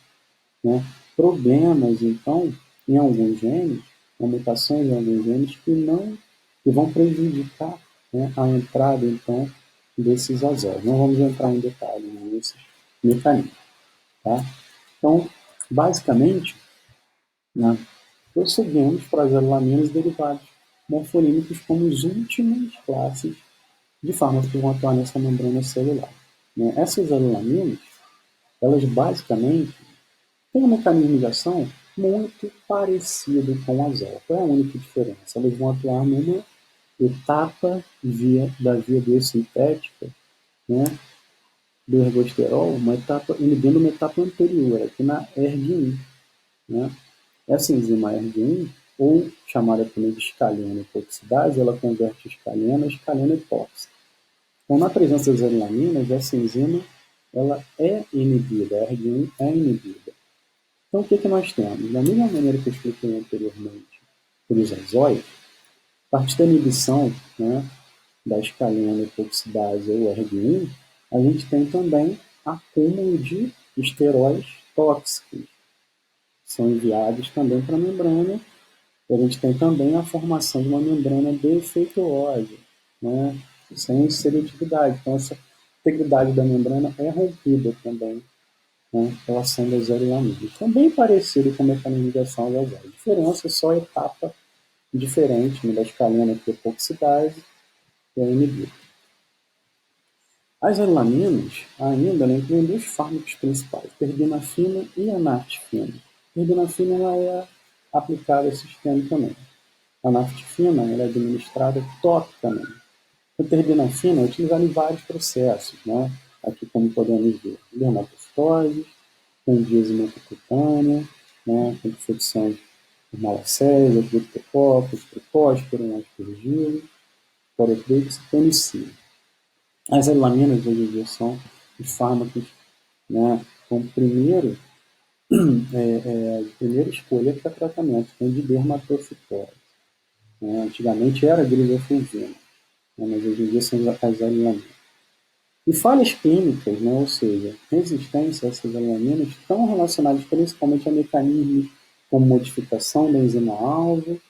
né, problemas, então, em alguns genes, mutações em alguns genes que vão prejudicar, né, a entrada, então, desses azóis. Não vamos entrar em detalhes nesses mecanismos. Tá? Então, basicamente, né, prosseguimos para as adelaminas e derivados morfolínicos como as últimas classes de fármacos que vão atuar nessa membrana celular. Né? Essas adelaminas, elas basicamente têm um mecanismo de ação muito parecido com o azol. Qual é a única diferença? Elas vão atuar numa etapa da via biosintética, né, do ergosterol, inibindo uma etapa anterior, aqui na ERG1. Né? Essa enzima ERG1, ou chamada também de escalena epoxidase, ela converte escalena a escalena epóxica. Então, na presença das adenaminas, essa enzima ela é inibida, a ERG1 é inibida. Então, o que nós temos? Da mesma maneira que eu expliquei anteriormente para os azóis, a partir da inibição, né, da escalena epoxidase ou ERG1, a gente tem também acúmulo de esteróis tóxicos são enviados também para a membrana. E a gente tem também a formação de uma membrana defeituosa, né, sem seletividade. Então, essa integridade da membrana é rompida também, né, pela ação das arilaminas. Também parecido com a mecaninização das A diferença é só a etapa diferente, né, da escalena que é epoxidase e a inibida. As arilaminas ainda, né, incluem dois fármacos principais, terbinafina e anartifina. A terbinafina ela é aplicada sistemicamente. A naftifina ela é administrada topicamente. A terbinafina é utilizada em vários processos, né? Aqui como podemos ver, dermatocitose, candidíase cutânea, né? Infecções por malacésia, criptococcus, tricósporo, aspergilo, corotrix e penicillium. As arilaminas hoje em dia são os fármacos, né, como primeira escolha para tratamento de dermatocitose. Né? Antigamente era a grisofulvina, né, mas hoje em dia são as arilaminas. E falhas clínicas, né, ou seja, resistência a essas arilaminas, estão relacionadas principalmente a mecanismos como modificação da enzima-alvo,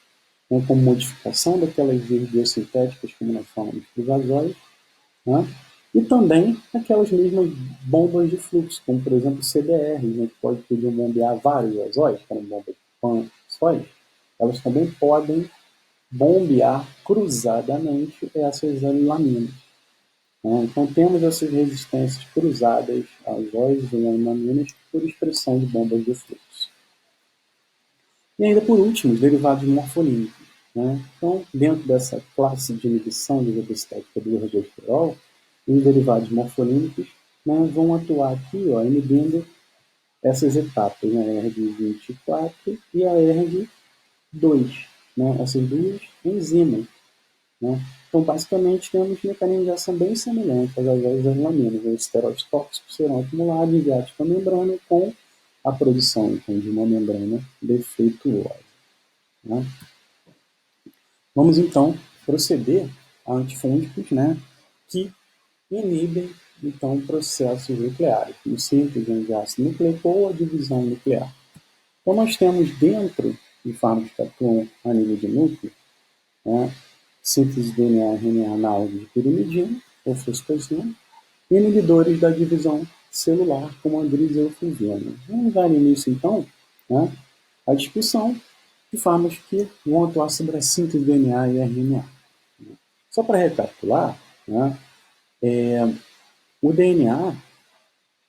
né, como modificação daquelas vias biosintéticas, como nós falamos dos azóis, né, e também aquelas mesmas bombas de fluxo, como por exemplo o CDR, né, que pode poder bombear vários azóis, como bomba de pan-sóis, elas também podem bombear cruzadamente essas arilaminas. Né? Então, temos essas resistências cruzadas às óleo e arilaminas por expressão de bombas de fluxo. E ainda por último, os derivados morfolínicos. Né? Então, dentro dessa classe de inibição de repostética do ergosterol, os derivados morfolínicos, né, vão atuar aqui, ó, inibindo essas etapas, né, a ERG24 e a ERG2, né, essas duas enzimas. Né? Então, basicamente, temos mecaninização bem semelhante às arilaminas. Os esteróides tóxicos serão acumulados e enviados para a membrana com a produção então, de uma membrana defeituosa. Né? Vamos, então, proceder a antifúngicos, né, que inibem então, processos nucleares, como síntese de ácido nucleico ou a divisão nuclear. Então, nós temos dentro de fármacos que atuam a nível de núcleo, né, síntese de DNA e RNA análogo de pirimidina ou fosfosina, e inibidores da divisão celular, como a griselfulvina. Vamos dar início, então, né, à discussão de fármacos que vão atuar sobre a síntese de DNA e RNA. Só para recapitular, né, o DNA,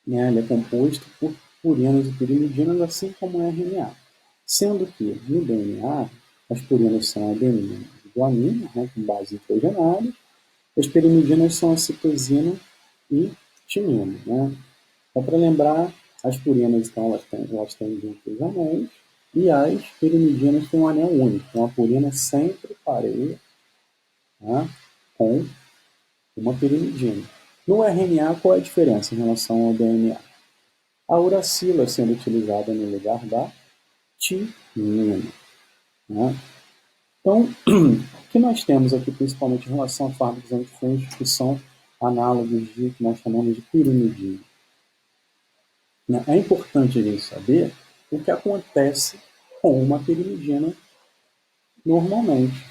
né, ele é composto por purinas e pirimidinas, assim como o RNA. Sendo que no DNA, as purinas são adenina e guanina, né, com base nitrogenada, as pirimidinas são a citosina e timina. Né? Só para lembrar, as purinas então, elas têm juntos anéis, e as pirimidinas têm um anel único. Então a purina sempre pareia, tá, com uma pirimidina. No RNA, qual é a diferença em relação ao DNA? A uracila sendo utilizada no lugar da timina. Né? Então, o que nós temos aqui, principalmente em relação a fármacos antifúngicos, que são análogos de que nós chamamos de pirimidina? É importante a gente saber o que acontece com uma pirimidina normalmente,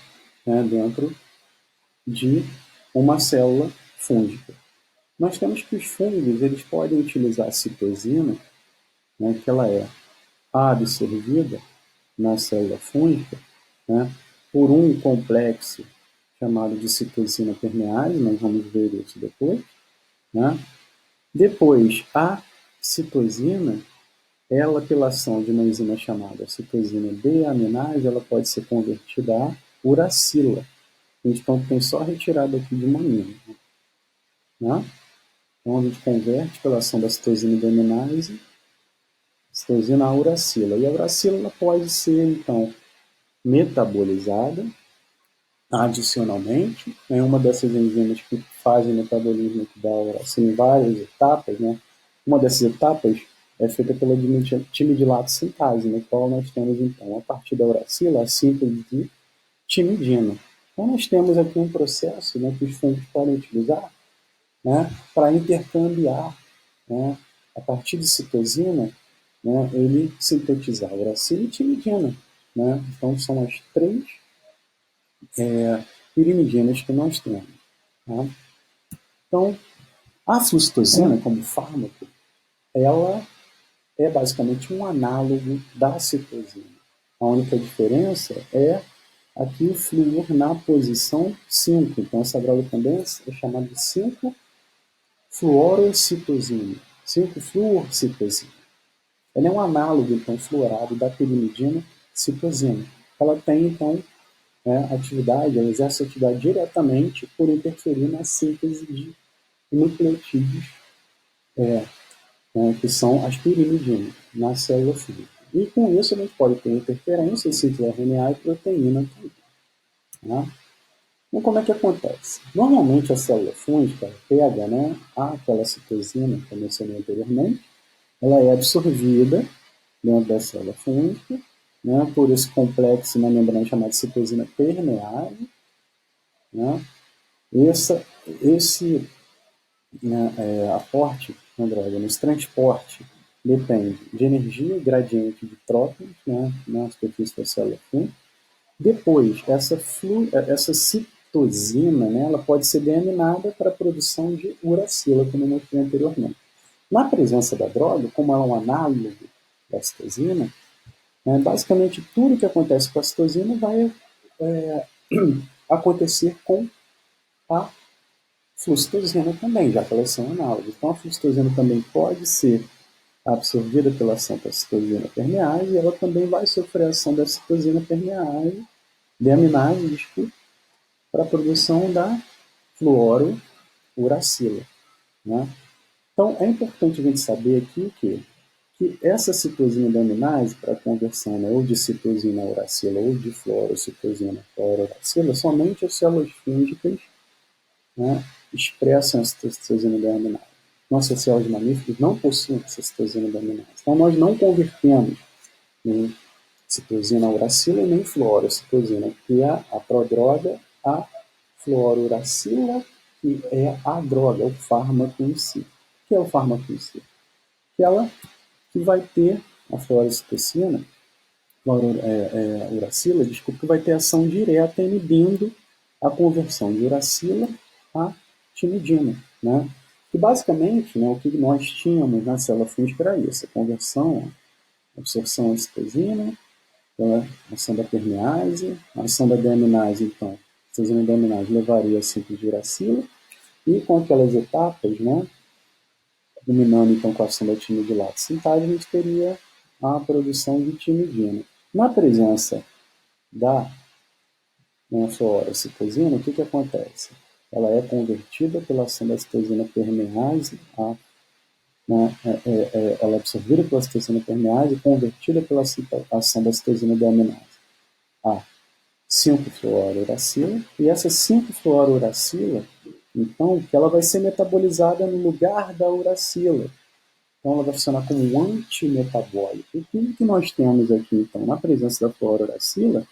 né, dentro de uma célula fúngica. Nós temos que os fungos eles podem utilizar a citosina, né, que ela é absorvida na célula fúngica, né, por um complexo chamado de citosina permease, nós vamos ver isso depois. Né? Depois, a citosina, ela, pela ação de uma enzima chamada citosina deaminase, ela pode ser convertida a uracila. A gente tem só retirada aqui de uma amina. Né? Então, a gente converte pela ação da citosina deaminase, citosina a uracila. E a uracila ela pode ser, então, metabolizada adicionalmente. É uma dessas enzimas que fazem o metabolismo da uracila em várias etapas. Né? Uma dessas etapas é feita pela timidilato sintase, no qual nós temos, então, a partir da uracila, a síntese de timidina. Então, nós temos aqui um processo, né, que os fungos podem utilizar, né, para intercambiar, né, a partir de citosina, né, ele sintetizar uracila e timidina. Né? Então, são as três pirimidinas que nós temos. Tá? Então, a flucitosina, como fármaco, ela é basicamente um análogo da citosina. A única diferença é aqui o flúor na posição 5. Então, essa droga também é chamada de 5-fluorocitosina. 5-fluorcitosina. Ela é um análogo, então, fluorado da pirimidina citosina. Ela tem, então, atividade, ela exerce atividade diretamente por interferir na síntese de nucleotídeos, que são as pirimidinas, na célula fúngica. E com isso a gente pode ter interferência em síntese de RNA e proteína também. Tá? Então, como é que acontece? Normalmente a célula fúngica pega, aquela citosina que eu mencionei anteriormente, ela é absorvida dentro da célula fúngica, por esse complexo na membrana chamado citosina permease. Esse aporte na droga, nesse transporte, depende de energia e gradiente de prótons na superfície da célula fúngica. Depois, essa citosina, ela pode ser deaminada para a produção de uracila, como eu mostrei anteriormente. Na presença da droga, como ela é um análogo da citosina, basicamente tudo que acontece com a citosina vai acontecer com a flucitosina também, já que elas são análogas. Então, a flucitosina também pode ser absorvida pela ação da citosina permease e ela também vai sofrer a ação da citosina permease, deaminase, desculpa, para a produção da fluorouracila. Né? Então, é importante a gente saber aqui que essa citosina deaminase, para a conversão ou de citosina a uracila ou de fluorocitosina a fluorouracila, somente as células fúngicas expressam essa citosina deaminase. Nossas células de mamíferos não possuem essa citosina deaminase. Então, nós não convertemos nem citosina a uracila e nem fluorocitosina, que é a prodroga, a fluorouracila, que é a droga, o fármaco em si. O que é o fármaco em si? Aquela que vai ter a fluorocitosina, uracila, desculpa, que vai ter ação direta inibindo a conversão de uracila a timidina. Que basicamente, o que nós tínhamos na célula fúngica era isso, a conversão, a absorção de citosina, a ação da permease, a ação da deaminase, então, a citosina deaminase levaria a síntese de uracila, e com aquelas etapas, dominando então com a ação da timidilate sintase, a gente teria a produção de timidina. Na presença da fluorocitosina, o que acontece? Ela é convertida pela ação da citosina permease, ela é absorvida pela citosina permease e convertida pela ação da citosina deaminase a 5-fluorouracila, e essa 5-fluorouracila, então, que ela vai ser metabolizada no lugar da uracila. Então, ela vai funcionar como um antimetabólico. E tudo que nós temos aqui, então, na presença da fluorouracila,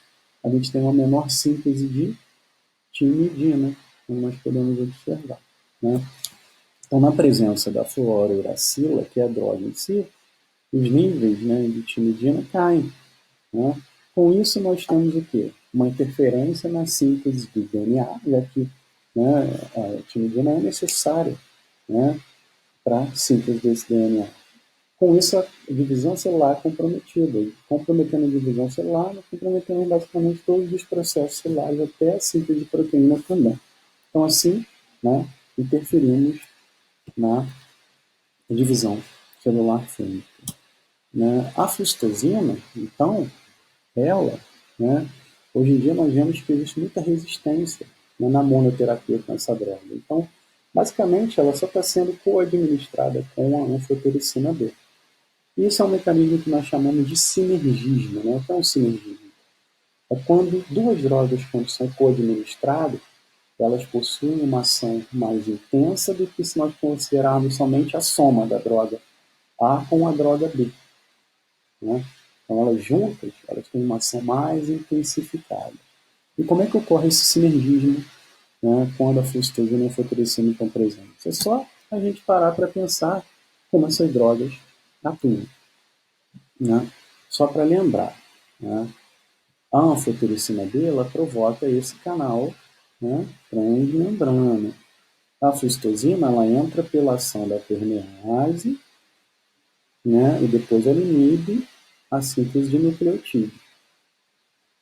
a gente tem uma menor síntese de timidina, como nós podemos observar. Então, na presença da fluorouracila, que é a droga em si, os níveis de timidina caem. Com isso, nós temos o quê? Uma interferência na síntese do DNA, já que a timidina é necessária para a síntese desse DNA. Com isso, a divisão celular é comprometida. E comprometendo a divisão celular, nós comprometemos basicamente todos os processos celulares, até a síntese de proteína também. Então, assim, interferimos na divisão celular fúngica. A flucitosina, então, ela, hoje em dia nós vemos que existe muita resistência na monoterapia com essa droga. Então, basicamente, ela só está sendo co-administrada com a anfotericina B. Isso é um mecanismo que nós chamamos de sinergismo. O que é um sinergismo? É quando duas drogas, quando são co-administradas, elas possuem uma ação mais intensa do que se nós considerarmos somente a soma da droga A com a droga B. Então, elas juntas, elas têm uma ação mais intensificada. E como é que ocorre esse sinergismo quando a flucitosina e a anfotericina estão presentes? É só a gente parar para pensar como essas drogas atuam. Né? Só para lembrar, né? A anfotericina B ela provoca esse canal, né, transmembrana. A fluxetina ela entra pela ação da permease, né, e depois ela inibe a síntese de nucleotídeos.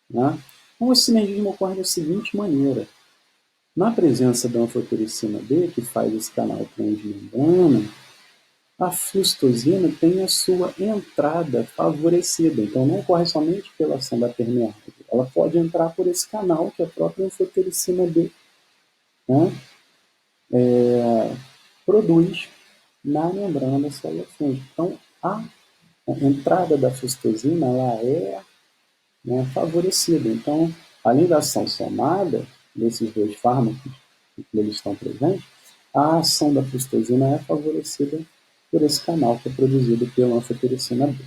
Né? Então, esse sinergismo ocorre da seguinte maneira. Na presença da anfotericina B, que faz esse canal transmembrana, a fluxetina tem a sua entrada favorecida. Então, não ocorre somente pela ação da permease. Ela pode entrar por esse canal, que é a própria anfotericina B, né? Produz na membrana da célula fúngica. Então, a entrada da fluxetina ela é, né, favorecida. Então, além da ação somada desses dois fármacos que eles estão presentes, a ação da fluxetina é favorecida por esse canal que é produzido pela anfotericina B.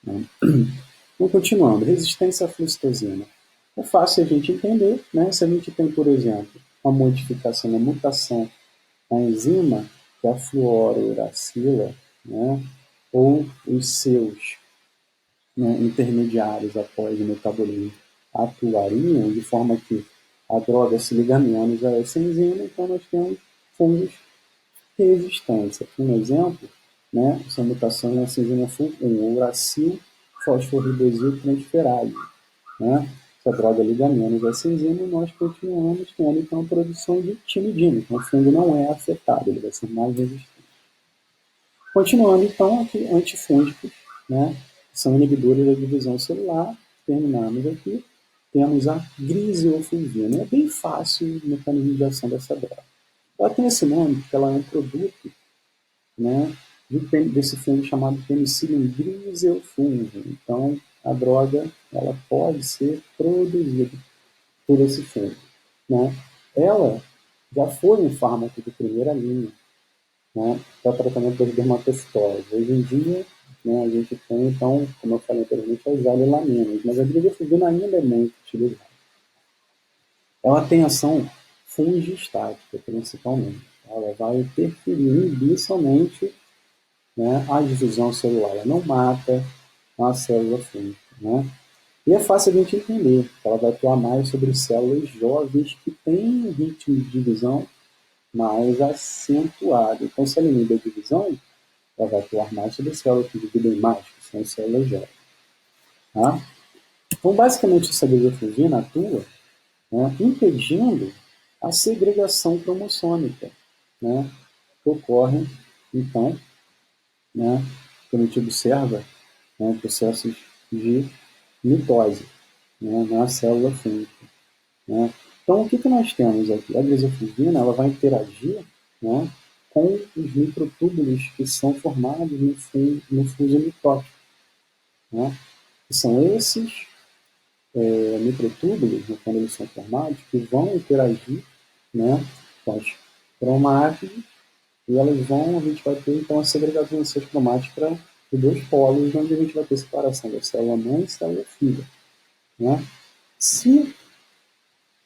Então, continuando, resistência à fluxetina. É fácil a gente entender, né? Se a gente tem, por exemplo, uma modificação, uma mutação na enzima, que é a fluorouracila, né? Ou os seus, né, intermediários após o metabolismo atuariam de forma que a droga se liga menos a essa enzima, então nós temos fungos resistentes. Aqui um exemplo, né, são mutações na enzima FUN1, uracil fosforibosil transferase. Né? Se a droga liga menos essa enzima, nós continuamos tendo então a produção de timidina. Então o fungo não é afetado, ele vai ser mais resistente. Continuando então aqui, antifúngicos, né? São inibidores da divisão celular. Terminamos aqui. Temos a griseofulvina. É bem fácil o mecanismo de ação dessa droga. Ela tem esse nome porque ela é um produto, né, desse fungo chamado Penicillium griseofulvum. Então, a droga ela pode ser produzida por esse fungo. Né? Ela já foi um fármaco de primeira linha, né, para tratamento das dermatofitoses. Hoje em dia, né, a gente tem, então, como eu falei anteriormente, as alilaminas, mas a grigafulvina ainda é muito utilizada. Ela tem ação fungistática, principalmente. Ela vai interferir, inibir somente, né, a divisão celular. Ela não mata a célula fúngica. Né? E é fácil a gente entender que ela vai atuar mais sobre células jovens que têm um ritmo de divisão mais acentuado. Então, se ela inibe a divisão, ela vai atuar mais sobre células que dividem mais, que são as células jovens. Tá? Então, basicamente, essa grigafulvina atua, né, impedindo a segregação cromossômica, né, que ocorre, então, né, quando a gente observa, né, processos de mitose, né, na célula fúngica. Né. Então, o que nós temos aqui? A grigafulvina ela vai interagir, né, com os microtúbulos que são formados no fuso mitótico. Né, que são esses microtúbulos, né, quando eles são formados, que vão interagir, né, com as cromátides e elas vão, a gente vai ter então a segregação dessas cromátides para os dois polos, onde a gente vai ter separação da célula mãe e célula filha. Né? Se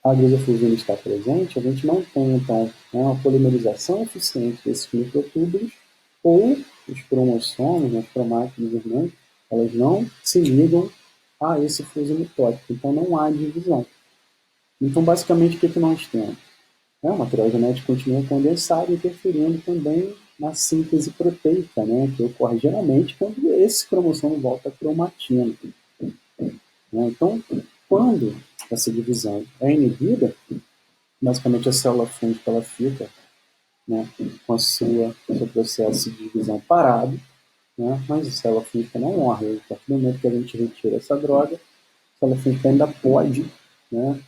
a grigafulvina está presente, a gente não tem então, né, uma polimerização eficiente desses microtúbulos ou os cromossomos, né, as cromátides irmãs, elas não se ligam a esse fuso mitótico, então não há divisão. Então, basicamente, o que nós temos? O material genético continua condensado, interferindo também na síntese proteica, né, que ocorre geralmente quando esse cromossomo volta à cromatina. Né? Então, quando essa divisão é inibida, basicamente a célula fúngica ela fica, né, com seu processo de divisão parado, né, mas a célula fúngica não morre. A partir do momento que a gente retira essa droga, a célula fúngica ainda pode, né,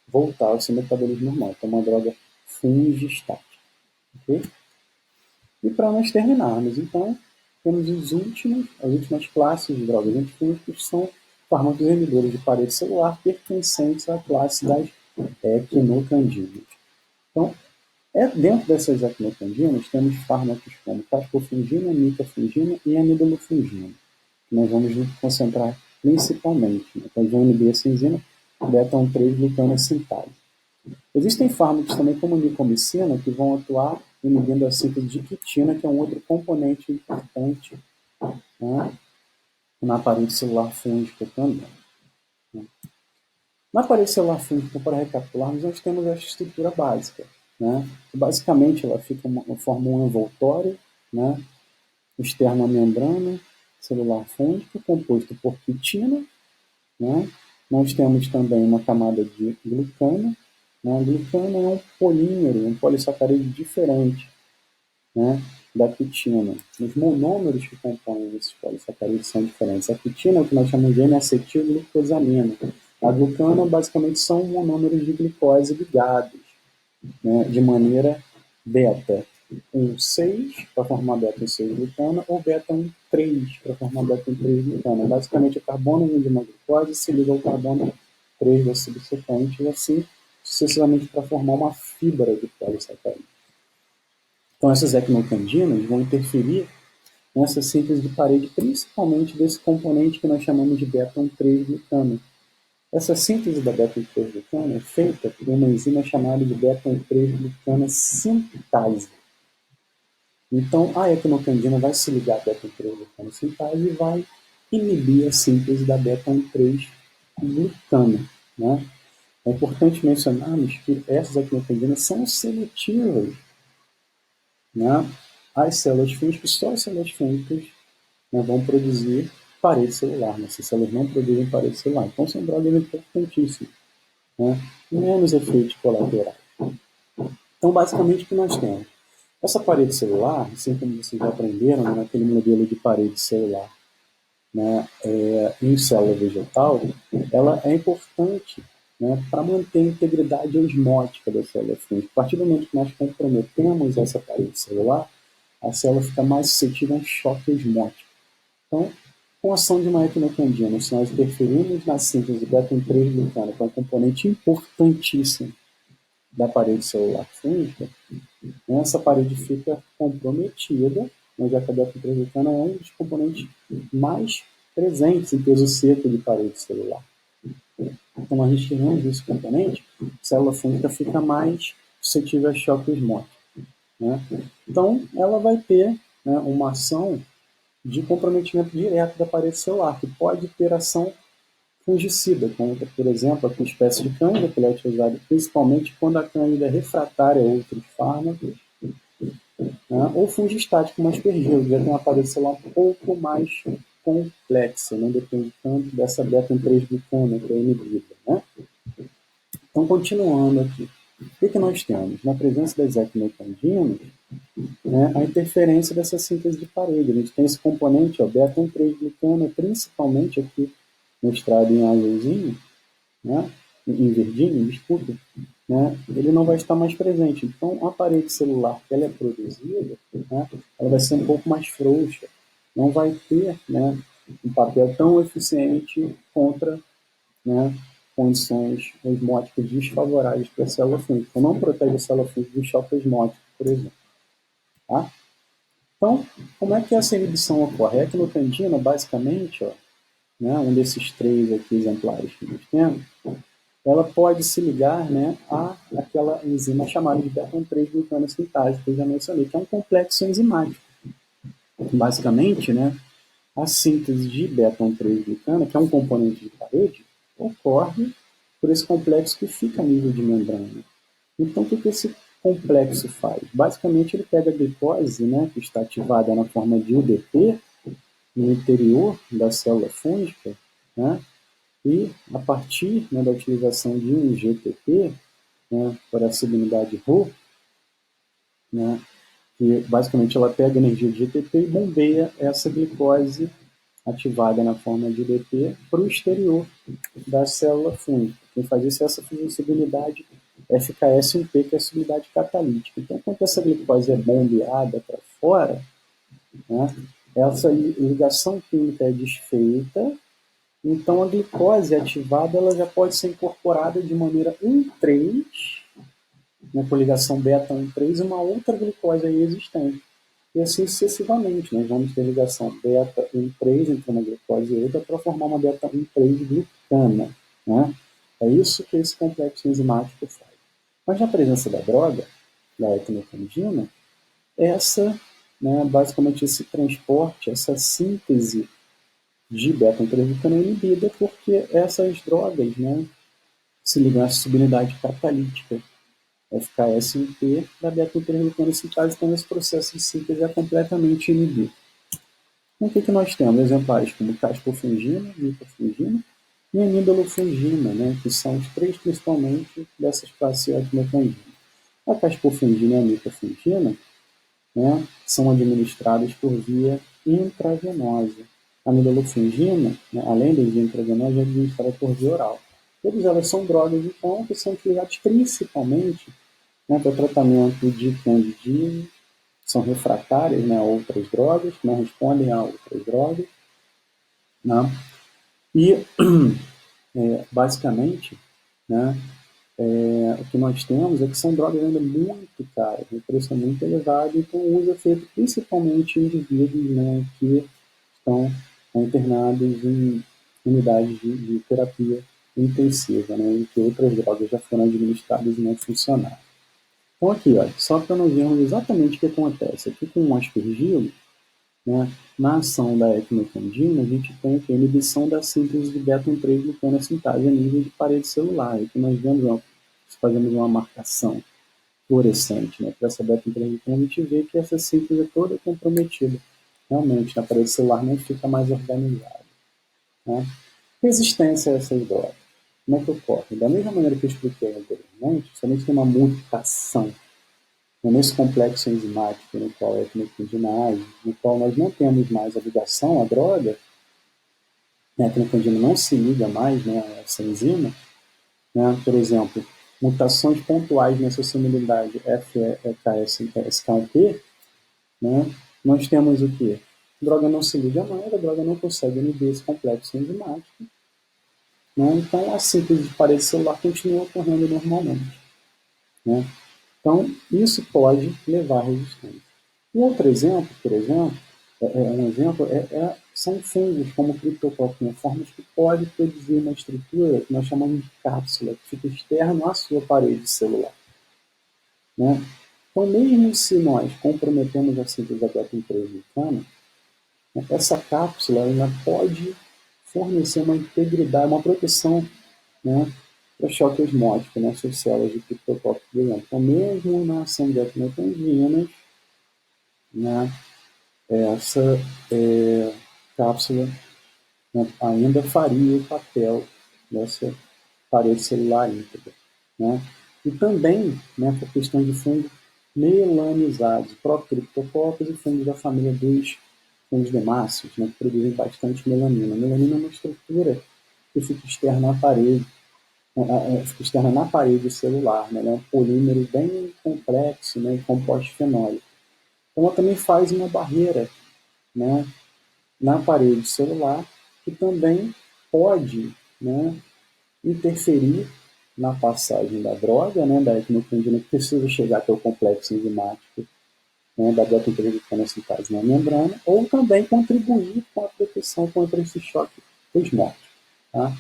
voltar ao seu metabolismo normal. Então, é uma droga fungistática. Okay? E para nós terminarmos, então, temos as últimas classes de drogas antifúngicas, que são fármacos inibidores de parede celular pertencentes à classe das equinocandinas. Então, dentro dessas equinocandinas, temos fármacos como caspofungina, micafungina e amidalofungina, que nós vamos nos concentrar principalmente. Né? Então, vão inibir essa enzima beta-1,3-gluconeossintase. Existem fármacos também como a nicomicina que vão atuar inibindo a síntese de quitina, que é um outro componente importante, né, na parede celular fúngica também. Na parede celular fúngica, para recapitularmos, nós temos essa estrutura básica. Né? Basicamente, ela forma um envoltório, né, externo à membrana celular fúngica, composto por quitina. Né? Nós temos também uma camada de glucana. Né? A glucana é um polímero, um polissacarídeo diferente, né, da quitina. Os monômeros que compõem esses polissacarídeos são diferentes. A quitina é o que nós chamamos de N-acetilglucosamina. A glucana, basicamente, são monômeros de glicose ligados, né, de maneira beta 1,6 para formar beta 1,6 glucana ou beta 1,3 para formar beta 1,3 glucana. Basicamente, o carbono de uma glicose se liga ao carbono 3 da subsequente e assim sucessivamente para formar uma fibra de polissacarídeo. Então, essas ecnocandinas vão interferir nessa síntese de parede, principalmente desse componente que nós chamamos de beta-1,3-glucano. Essa síntese da beta-1,3-glucano é feita por uma enzima chamada de beta-1,3-glucana sintase. Então, a ecnocandina vai se ligar à beta-1,3-glucano sintase e vai inibir a síntese da beta-1,3-glucano. Né? É importante mencionarmos que essas ecnocandinas são seletivas, né, as células fúngicas, só as células fúngicas, né, vão produzir parede celular. Né? Essas células não produzem parede celular. Então, são drogas importantíssimas. Né? Menos efeitos colaterais. Então, basicamente, o que nós temos? Essa parede celular, assim como vocês já aprenderam, né, naquele modelo de parede celular, né, em célula vegetal, ela é importante, né, para manter a integridade osmótica da célula fúngica. A partir do momento que nós comprometemos essa parede celular, a célula fica mais suscetível a um choque osmótico. Então, com a ação de uma ecnocandina, se nós interferirmos na síntese de beta-1,3-glucano, que é um componente importantíssimo da parede celular fúngica, essa parede fica comprometida, né, já que a beta-1,3-glucano é um dos componentes mais presentes em peso seco de parede celular. Então, a gente tirando esse componente, a célula fúngica fica mais suscetível a choque osmótico. Né? Então, ela vai ter, né, uma ação de comprometimento direto da parede celular, que pode ter ação fungicida, como, por exemplo, a espécie de cândida, que é utilizada principalmente quando a cândida é refratária a outros fármacos, né? Ou fungistático, como aspergilo, que já tem uma parede celular um pouco mais complexa, não depende tanto dessa beta-1,3-glucana que é inibida. Né? Então, continuando aqui, o que nós temos? Na presença das ecnocandinas, né, a interferência dessa síntese de parede. A gente tem esse componente, beta-1,3-glucano, principalmente aqui mostrado em azulzinho, né, em verdinho, desculpa, né, ele não vai estar mais presente. Então, a parede celular que ela é produzida, né, ela vai ser um pouco mais frouxa, não vai ter, né, um papel tão eficiente contra, né, condições osmóticas desfavoráveis para a célula fúngica. Então, não protege a célula fúngica do choque osmótico, por exemplo. Tá? Então, como é que essa inibição ocorre? A ecnocandina, basicamente, ó, né, um desses três aqui exemplares que nós temos, ela pode se ligar, né, àquela enzima chamada de beta-1,3-glucano sintase, que eu já mencionei, que é um complexo enzimático. Basicamente, né, a síntese de beta-1,3-glucano, que é um componente de parede, ocorre por esse complexo que fica a nível de membrana. Então, o que esse complexo faz? Basicamente, ele pega a glicose, né, que está ativada na forma de UDP, no interior da célula fúngica, né, e a partir, né, da utilização de um GTP, né, por essa unidade Rho, né, que basicamente ela pega a energia de GTP e bombeia essa glicose ativada na forma de UDP para o exterior da célula fúngica. Quem faz isso é essa fungibilidade FKS1P, que é a subunidade catalítica. Então, quando essa glicose é bombeada para fora, né, essa ligação química é desfeita, então a glicose ativada ela já pode ser incorporada de maneira 1,3, né, por ligação beta 1,3, e uma outra glicose aí existente. E assim sucessivamente, nós vamos ter ligação beta 1,3 entre uma glicose e outra para formar uma beta 1,3-glucana. Né? É isso que esse complexo enzimático faz. Mas na presença da droga, da ecnocandina, essa, né, basicamente esse transporte, essa síntese de beta-interleucina é inibida porque essas drogas, né, se ligam à solubilidade catalítica, FKS1P, da beta-interleucina sintase, então esse processo de síntese é completamente inibido. Então, o que nós temos? Exemplares como caspofungina, mifafungina e amidalofungina, né, que são os três principalmente dessas classes ecmecanginas. A caspofungina e a mifafungina, né, são administradas por via intravenosa. A amidalofungina, né, além da via intravenosa, é administrada por via oral. Todas elas são drogas, então, que são utilizadas principalmente, né, para tratamento de candidíase, são refratárias, né, a outras drogas, que não respondem a outras drogas. Né? E, basicamente, né, o que nós temos é que são drogas ainda muito caras, o preço é muito elevado, então o uso é feito principalmente em indivíduos, né, que estão internados em unidades de terapia intensiva, né, em que outras drogas já foram administradas e não funcionaram. Então aqui, ó, só para nós vermos exatamente o que acontece. Aqui com o aspergilo, né, na ação da ecmecandina, a gente tem a inibição da síntese de beta-1,3-glucana sintase a nível de parede celular. Aqui nós vemos, fazemos uma marcação fluorescente, né, para essa beta-1,3-glucana, a gente vê que essa síntese é toda comprometida. Realmente, na parede celular não fica mais organizada. Né? Resistência a essas drogas. Como é que ocorre? Da mesma maneira que eu expliquei anteriormente, somente tem uma mutação nesse complexo enzimático no qual é a ecmecandina age, no qual nós não temos mais a ligação à droga, né, a ecmecandina não se liga mais, né, a essa enzima, né, por exemplo, mutações pontuais nessa solubilidade FKS1P, né, nós temos o quê? A droga não se liga mais, a droga não consegue inibir esse complexo enzimático, né, então a síntese de parede celular continua ocorrendo normalmente. Né? Então, isso pode levar à resistência. Um outro exemplo, por exemplo, são fungos como criptococcus, que podem produzir uma estrutura que nós chamamos de cápsula, que fica externa à sua parede celular. Né? Então, mesmo se nós comprometemos a síntese da beta-interleucina, essa cápsula ainda pode fornecer uma integridade, uma proteção, né, para choque osmótico nessas células de criptococcus, por exemplo. Então, mesmo na ação de ecmecanginas, né, essa cápsula, né, ainda faria o papel dessa parede celular íntegra. Né? E também, né, por questão de fungos melanizados, próprios criptococcus e fungos da família dos fungos demáceos, né, que produzem bastante melanina. A melanina é uma estrutura que fica externa à parede, fica externa na parede celular, né? Ela é um polímero bem complexo, né, composto fenólico. Então, ela também faz uma barreira, né, na parede celular, que também pode, né, interferir na passagem da droga, né, da ecmecandina, que precisa chegar até o complexo enzimático, né, da beta-interleucina sintase na membrana, ou também contribuir com a proteção contra esse choque osmótico. Tá?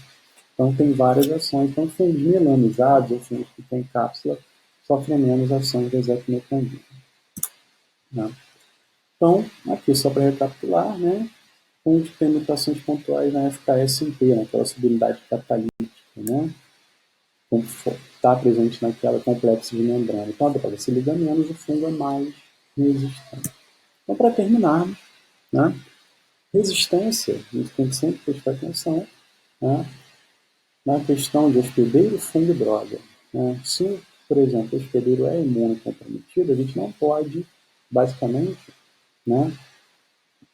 Então, tem várias ações. Então, fungos melanizados, ou fungos que têm cápsula, sofrem menos ações das ecmecandinas. Né? Então, aqui só para recapitular, né, fungos que têm mutações pontuais na FKS1P, naquela solubilidade catalítica, né, está presente naquela complexo de membrana. Então, a droga se liga menos, o fungo é mais resistente. Então, para terminarmos, né, resistência, a gente tem que sempre prestar atenção, né, na questão de hospedeiro, fungo e droga. Né? Se, por exemplo, o hospedeiro é imunocomprometido, a gente não pode, basicamente, né,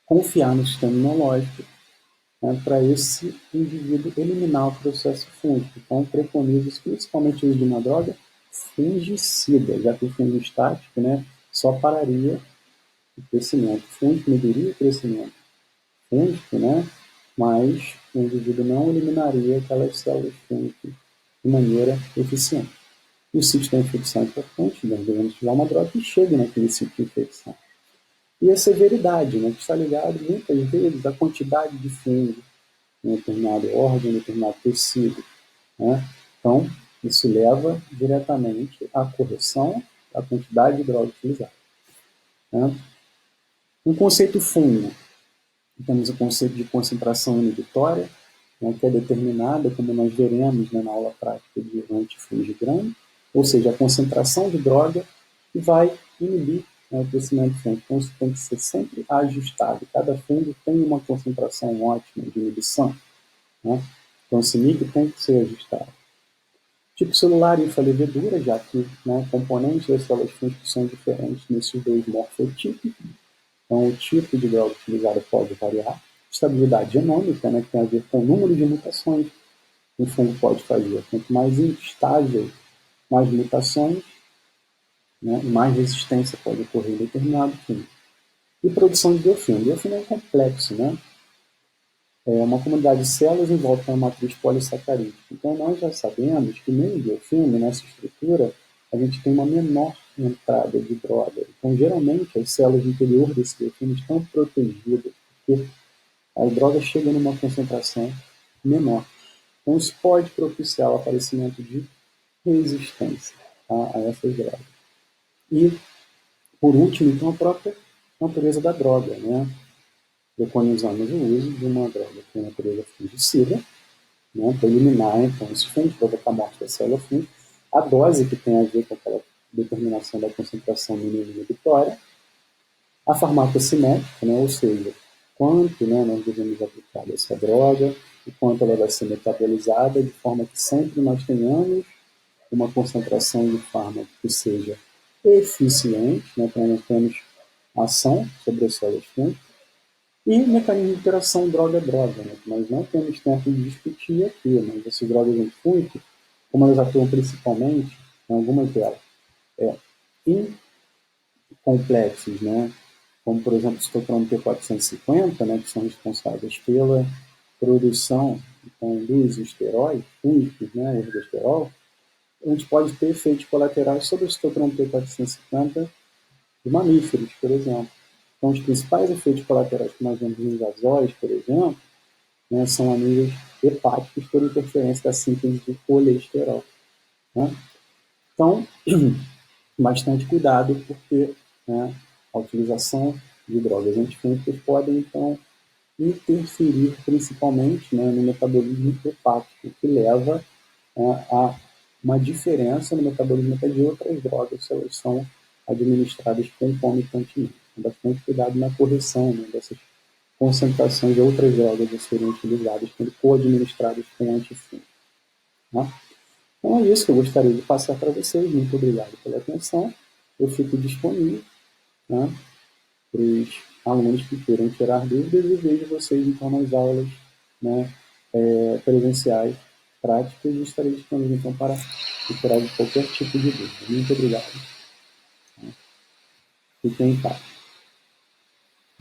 confiar no sistema imunológico, né, para esse indivíduo eliminar o processo fúngico. Então, preconiza principalmente o uso de uma droga fungicida, já que o fungo estático, né, só pararia o crescimento. O fúngico mediria o crescimento fúngico, né, mas o indivíduo não eliminaria aquelas células fúngicas de maneira eficiente. O sítio da infecção é importante, nós devemos tirar uma droga que chegue naquele sítio de infecção. E a severidade, né, que está ligado muitas vezes à quantidade de fungo em determinado órgão, em determinado tecido. Né? Então, isso leva diretamente à correção da quantidade de droga utilizada. Né? Um conceito fungo. Temos o conceito de concentração inibitória, né, que é determinada, como nós veremos, né, na aula prática de antifungograma, ou seja, a concentração de droga que vai inibir, né, o crescimento fungo. Então, isso tem que ser sempre ajustado. Cada fungo tem uma concentração ótima de inibição. Né? Então, esse NIC tem que ser ajustado. Tipo celular e levedura, já que, né, componentes das células fúngicas são diferentes nesses dois morfotipos. Então, o tipo de droga utilizada pode variar. Estabilidade genômica, né, que tem a ver com o número de mutações que o fungo pode fazer. Quanto mais instável, mais mutações, né, mais resistência pode ocorrer em determinado fungo. E produção de biofilme. Biofilme é um complexo, né? É uma comunidade de células em volta de uma matriz polissacarídea. Então, nós já sabemos que no biofilme, nessa estrutura, a gente tem uma menor entrada de droga. Então, geralmente, as células do interior desse biofilme estão protegidas, porque a droga chega numa concentração menor. Então, isso pode propiciar o aparecimento de resistência a essas drogas. E, por último, então, a própria natureza da droga, né? Preconizamos o uso de uma droga que tem natureza fungicida, né, para eliminar, então, esse fungo, provocar a morte da célula fungo, a dose que tem a ver com aquela determinação da concentração mínima inibitória, a farmacocinética, né, ou seja, quanto, né, nós devemos aplicar essa droga, e quanto ela vai ser metabolizada, de forma que sempre nós tenhamos uma concentração de fármaco que seja eficiente, né, para nós termos ação sobre as células fúngicas, e mecanismo de interação droga-droga, né, que nós não temos tempo de discutir aqui, mas essas drogas antifúngicas, como elas atuam principalmente, em algumas delas, em complexos, né, como por exemplo o citocromo P450, né, que são responsáveis pela produção, então, dos esteróides fúngicos, né, ergosterol, a gente pode ter efeitos colaterais sobre o citocromo P450 de mamíferos, por exemplo. Então, os principais efeitos colaterais que nós vemos nos azóis, por exemplo, né, são a níveis hepáticos por interferência da síntese de colesterol. Né? Então, bastante cuidado, porque, né, a utilização de drogas antifúngicas pode, então, interferir principalmente, né, no metabolismo hepático, que leva, a uma diferença no metabolismo até de outras drogas, se elas são administradas concomitantemente. Então, bastante cuidado na correção, né, dessas concentrações de outras drogas a serem utilizadas quando co-administradas com antifúngicos. Né? Então é isso que eu gostaria de passar para vocês. Muito obrigado pela atenção. Eu fico disponível, né, para os alunos que queiram tirar dúvidas e vejo vocês então nas aulas, né, presenciais, práticas, e estarei disponível então para tirar qualquer tipo de dúvida. Muito obrigado. Fiquem em paz.